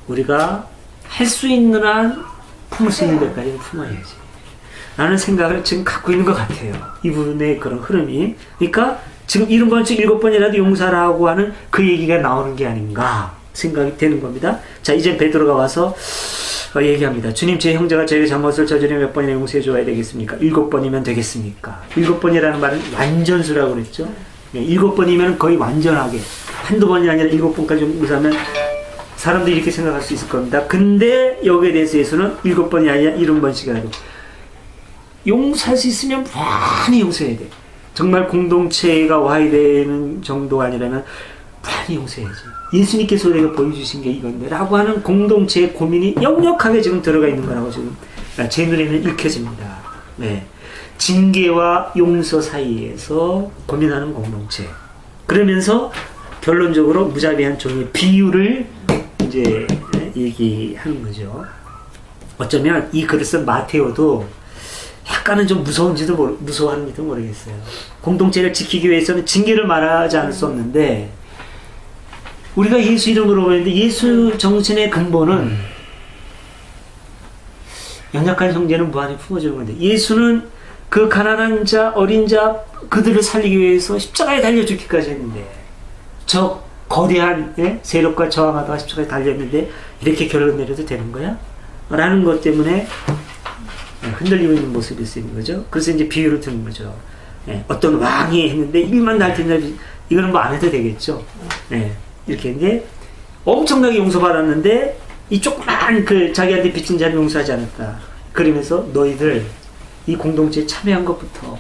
우리가 할 수 있는 한 품을 수 있는 데까지는 품어야지 라는 생각을 지금 갖고 있는 것 같아요. 이분의 그런 흐름이. 그러니까 지금 7번씩 7번이라도 용서라고 하는 그 얘기가 나오는 게 아닌가 생각이 되는 겁니다. 자, 이제 베드로가 와서 얘기합니다. 주님, 제 형제가 저에게 잘못을 저지르면 몇 번이나 용서해 줘야 되겠습니까? 7번이면 되겠습니까? 7번이라는 말은 완전수라고 그랬죠. 7번이면 거의 완전하게, 한두 번이 아니라 7번까지 용서하면 사람들이 이렇게 생각할 수 있을 겁니다. 근데 여기에 대해서 예수는 7번이 아니라 70번씩이라도 용서할 수 있으면 많이 용서해야 돼. 정말 공동체가 와야 되는 정도가 아니라면 많이 용서해야지. 예수님께서 우리가 보여주신 게 이건데 라고 하는 공동체의 고민이 역력하게 지금 들어가 있는 거라고 지금 제 눈에는 읽혀집니다. 네. 징계와 용서 사이에서 고민하는 공동체. 그러면서 결론적으로 무자비한 종의 비유를 이제 얘기하는 거죠. 어쩌면 이 글을 쓴 마테오도 약간은 좀 무서워하는지도 모르겠어요. 공동체를 지키기 위해서는 징계를 말하지 않을 수 없는데 우리가 예수 이름으로 보는데 예수 정신의 근본은 연약한 형제는 무한히 품어주는 건데 예수는 그 가난한 자, 어린 자 그들을 살리기 위해서 십자가에 달려 죽기까지 했는데 저 거대한 세력과 저항하다가 십자가에 달렸는데 이렇게 결론 내려도 되는 거야? 라는 것 때문에 흔들리고 있는 모습일 수 있는 거죠. 그래서 이제 비유를 드는 거죠. 어떤 왕이 했는데 일만 날뛰는 이거는 뭐 안 해도 되겠죠. 이렇게 이제 엄청나게 용서받았는데 이 조그만 그 자기한테 빚진 자를 용서하지 않았다. 그러면서 너희들 이 공동체에 참여한 것부터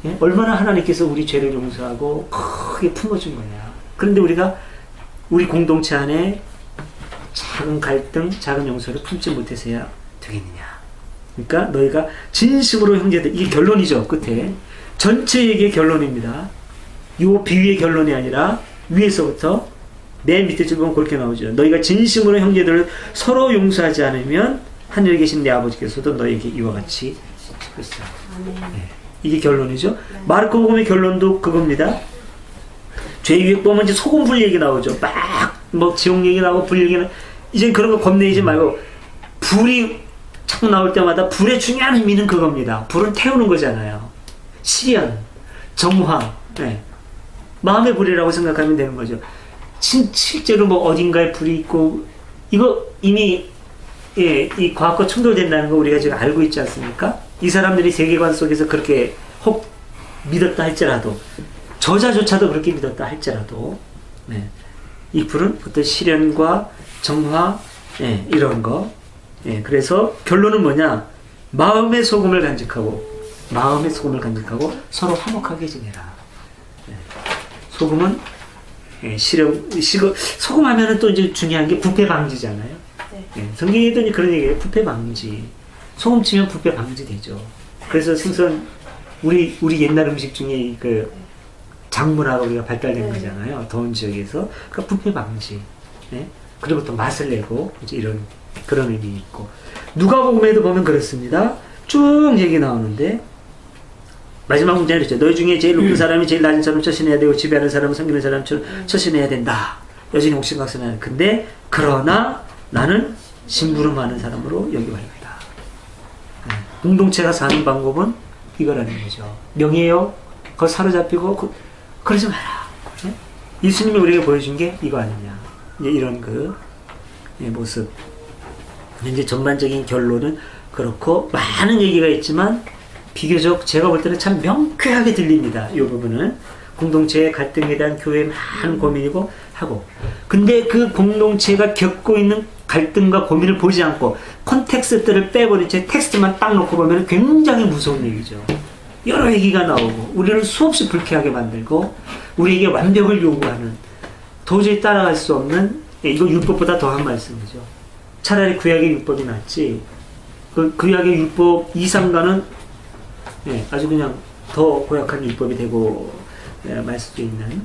예? 얼마나 하나님께서 우리 죄를 용서하고 크게 품어준 거냐. 그런데 우리가 우리 공동체 안에 작은 갈등, 작은 용서를 품지 못해서야 되겠느냐. 그러니까 너희가 진심으로 형제들, 이게 결론이죠. 끝에 전체 얘기의 결론입니다. 요 비유의 결론이 아니라 위에서부터 맨 밑에 줄 보면 그렇게 나오죠. 너희가 진심으로 형제들을 서로 용서하지 않으면 하늘에 계신 내 아버지께서도 너희에게 이와 같이 하시리라. 네. 이게 결론이죠. 마르코복음의 결론도 그겁니다. 죄 유익 보면 이제 소금 불 얘기 나오죠. 막 뭐 지옥 얘기 나오고 불 얘기는 이제 그런 거 겁내지 말고 불이 자꾸 나올 때마다 불의 중요한 의미는 그겁니다. 불은 태우는 거잖아요. 시련, 정화, 네. 마음의 불이라고 생각하면 되는 거죠. 실제로 뭐 어딘가에 불이 있고 이거 이미 예, 이 과학과 충돌된다는 거 우리가 지금 알고 있지 않습니까? 이 사람들이 세계관 속에서 그렇게 혹 믿었다 할지라도 저자조차도 그렇게 믿었다 할지라도 네. 이 불은 어떤 시련과 정화 예, 이런 거 예, 그래서 결론은 뭐냐? 마음의 소금을 간직하고 서로 화목하게 지내라. 예. 소금은 예, 소금 하면은 또 이제 중요한 게 부패 방지잖아요. 예, 성경에도 그런 얘기예요. 부패 방지. 소금 치면 부패 방지되죠. 그래서 생선 우리 옛날 음식 중에 그 작물하고 우리가 발달된 거잖아요. 더운 지역에서. 그러니까 부패 방지. 예? 그리고 또 맛을 내고 이제 이런 그런 의미 있고. 누가복음에도 보면 그렇습니다. 쭉 얘기 나오는데 마지막 문장이 그렇죠. 너희 중에 제일 높은 사람이 제일 낮은 사람을 처신해야 되고 지배하는 사람은 섬기는 사람처럼 처신해야 된다. 여전히 옥신각신하는. 근데 그러나 나는 심부름하는 사람으로 여기와이다. 공동체가 사는 방법은 이거라는 거죠. 명예요. 그거 사로잡히고 그러지 마라. 네? 예수님이 우리에게 보여준 게 이거 아니냐. 이제 이런 모습. 이제 전반적인 결론은 그렇고 많은 얘기가 있지만 비교적 제가 볼 때는 참 명쾌하게 들립니다. 이 부분은 공동체의 갈등에 대한 교회의 많은 고민이고 하고. 근데 그 공동체가 겪고 있는 갈등과 고민을 보지 않고 콘텍스트를 빼버린 채 텍스트만 딱 놓고 보면 굉장히 무서운 얘기죠. 여러 얘기가 나오고 우리를 수없이 불쾌하게 만들고 우리에게 완벽을 요구하는 도저히 따라갈 수 없는 이거 율법보다 더한 말씀이죠. 차라리 구약의 율법이 낫지 그 구약의 율법 이상과는 아주 그냥 더 고약한 율법이 되고 말 수도 있는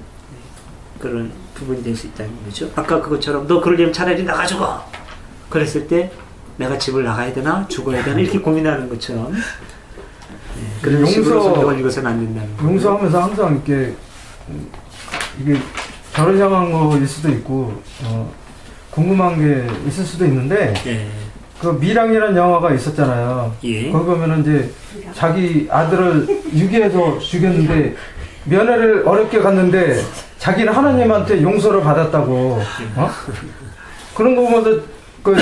그런 부분이 될 수 있다는 거죠. 아까 그것처럼 너 그러려면 차라리 나가 죽어. 그랬을 때 내가 집을 나가야 되나 죽어야 되나 이렇게 고민하는 것처럼 그런 식으로 성경을 읽어서는 안 된다는 거예요. 용서하면서 항상 이게 저를 향한 거일 수도 있고 궁금한 게 있을 수도 있는데 그 미랑이라는 영화가 있었잖아요. 거기 보면은 이제 자기 아들을 유기해서 죽였는데 면회를 어렵게 갔는데 자기는 하나님한테 용서를 받았다고. 그런 거 보면서 그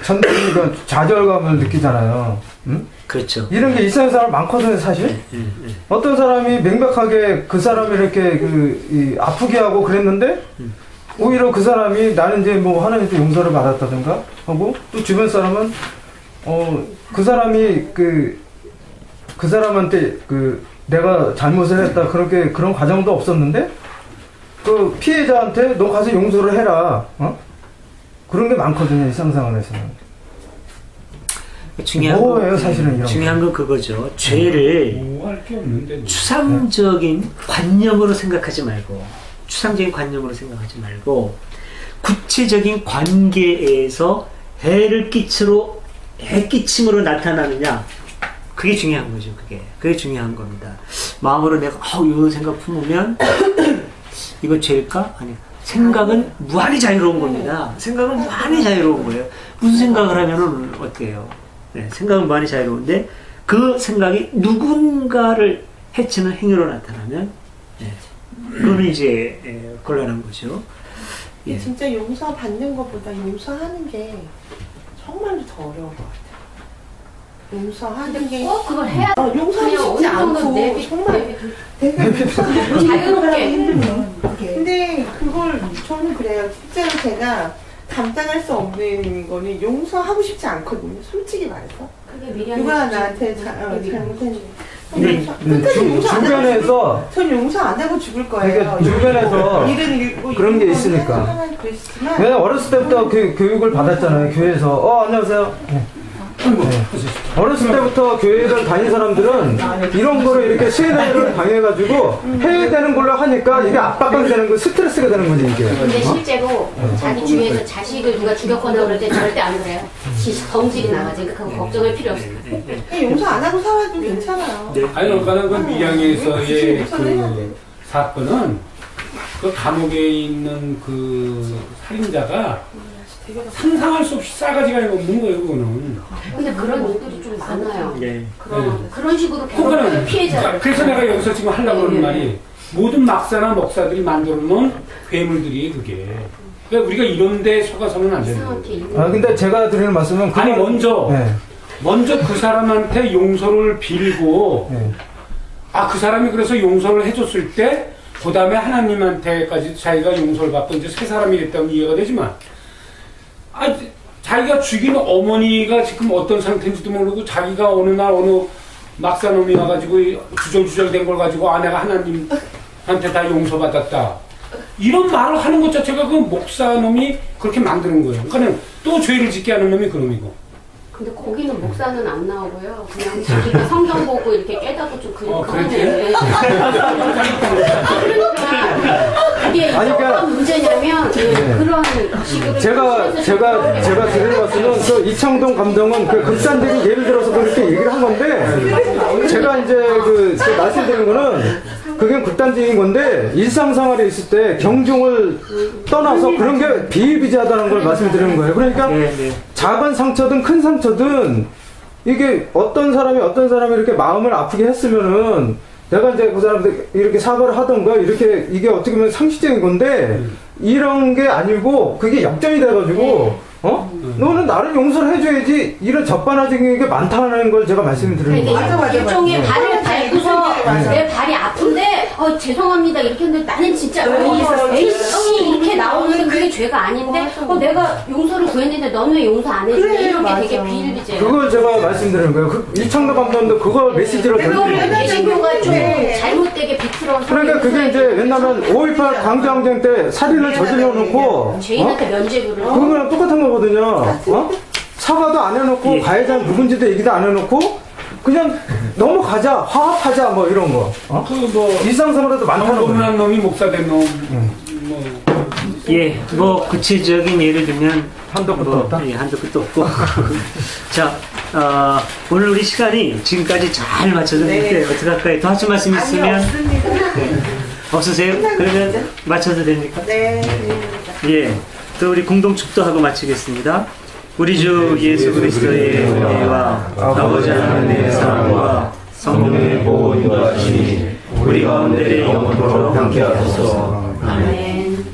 전도니까 좌절감을 느끼잖아요. 응? 그렇죠. 이런 게 일상의 사람 많거든요, 사실. 어떤 사람이 명백하게 그 사람이 이렇게 아프게 하고 그랬는데 오히려 그 사람이 나는 이제 뭐 하나님한테 용서를 받았다든가 하고 또 주변 사람은 그 사람이 그 사람한테 내가 잘못을 했다 그런 과정도 없었는데 그 피해자한테 너 가서 용서를 해라. 그런 게 많거든요, 일상생활에서는. 중요한 건 그거죠. 죄를 추상적인 관념으로 생각하지 말고 구체적인 관계에서 해를 끼침으로 나타나느냐. 그게 중요한 거죠. 그게 중요한 겁니다. 마음으로 내가 이런 생각 품으면 이거 죄일까? 아니, 생각은 무한히 자유로운 겁니다. 생각은 무한히 자유로운 거예요. 무슨 생각을 하면은 어때요? 생각은 무한히 자유로운데 그 생각이 누군가를 해치는 행위로 나타나면 그거는 이제 곤란한 거죠. 진짜 용서받는 것보다 용서하는 게 정말로 더 어려운 것 같아요. 용서하는 게 그걸 해야 용서하기 쉽지 않고 정말 되게 자유롭게 힘들면 근데 그걸 저는 그래요. 실제로 제가 감당할 수 없는 거는 용서하고 싶지 않거든요. 솔직히 말해서 누가 나한테 잘못했는데 주변에서 전 용서 안 하고 죽을 거예요. 그러니까 주변에서 일은 읽고 그런 게 있으니까. 내가 어렸을 때부터 교육을 받았잖아요. 교회에서 안녕하세요. 어렸을 때부터 교회를 다닌 사람들은 이런 거를 이렇게 세뇌를 당해가지고 해야 되는 걸로 하니까 이게 압박감이 되는 거, 스트레스가 되는 거지 이게. 근데 실제로 자기 주위에서 자식을 누가 죽였거나 그럴 때 절대 안 그래요. 성질이 나가지. 그거 걱정할 필요 없어요. 용서 안 하고 살아도 괜찮아요. 아니, 그러니까 그 밀양에서의 그 사건은 그 감옥에 있는 그 살인자가 상상할 수 없이 싸가지가 없는 거예요, 그거는. 근데 그런 일들이 좀 많아요. 네. 그런 식으로 괴롭히는 피해자. 그래서 내가 여기서 지금 하려고 하는 말이 모든 막사나 목사들이 만들어 놓은 괴물들이 그게. 그러니까 우리가 이런 데 속아서는 안 되는 거예요. 근데 제가 드리는 말씀은 아니, 먼저 그 사람한테 용서를 빌고 그 사람이 그래서 용서를 해줬을 때 그 다음에 하나님한테까지 자기가 용서를 받고 이제 새 사람이 됐다면 이해가 되지만 자기가 죽인 어머니가 지금 어떤 상태인지도 모르고 자기가 어느 날 어느 막사놈이 와가지고 주절주절 된 걸 가지고 아내가 하나님한테 다 용서받았다. 이런 말을 하는 것 자체가 그 목사놈이 그렇게 만드는 거예요. 그러니까 또 죄를 짓게 하는 놈이 그놈이고. 근데 거기는 목사는 안 나오고요. 그냥 자기가 성경 보고 이렇게 깨닫고 좀 그런 그렇지. 그게 어떤 문제냐면 그런 식으로 제가 드리는 말씀은 그 이창동 감독은 그 극단적인 예를 들어서 그렇게 얘기를 한 건데 제가 이제 그 말씀드리는 거는 그게 극단적인 건데 일상생활에 있을 때 경종을 떠나서 그런 게 비일비재하다는 걸 말씀드리는 거예요. 그러니까 작은 상처든 큰 상처든 이게 어떤 사람이 이렇게 마음을 아프게 했으면은 내가 이제 그 사람들 이렇게 사과를 하던가 이렇게 이게 어떻게 보면 상식적인 건데 이런 게 아니고 그게 역전이 돼가지고 너는 나를 용서를 해줘야지 이런 적반하장인 게 많다는 걸 제가 말씀을 드리는 거예요. 맞아. 일종의 발을 밟고서 내 발이 아픈데 죄송합니다 이렇게 했는데 나는 진짜 에이씨 이렇게 나오는데 그게 죄가 아닌데 내가 용서를 구했는데 너는 왜 용서 안 해주냐 이런 게 되게 비일비재해요. 그걸 제가 말씀드리는 거예요. 이창도 감독도 그걸 메시지로 그거를 개신교가 좀 잘못되게 비틀어서 그러니까 그게 이제 왜냐면 5.18 강제항쟁 때 살인을 저질러 놓고 죄인한테 면죄부를 그거랑 똑같은 거거든요. 사과도 안 해놓고 가해자는 누군지도 얘기도 안 해놓고 그냥 넘어가자 화합하자 뭐 이런 거. 일상생활에도 많다는 거예요. 놈 놈이 목사 된 놈. 뭐 구체적인 예를 들면 한도 끝도 없다. 한도 끝도 없고. 자, 오늘 우리 시간이 지금까지 잘 맞춰졌는데 어떻게 할까요? 더 하실 말씀 있으면 없으세요? 그러면 맞춰도 됩니까? 네. 또 우리 공동 축도하고 마치겠습니다. 우리 주 예수 그리스도의 은혜와 아버지 하나님의 사랑과 성령의 보호 인도하심이 우리 가운데 영원토록 함께하소서. 아멘.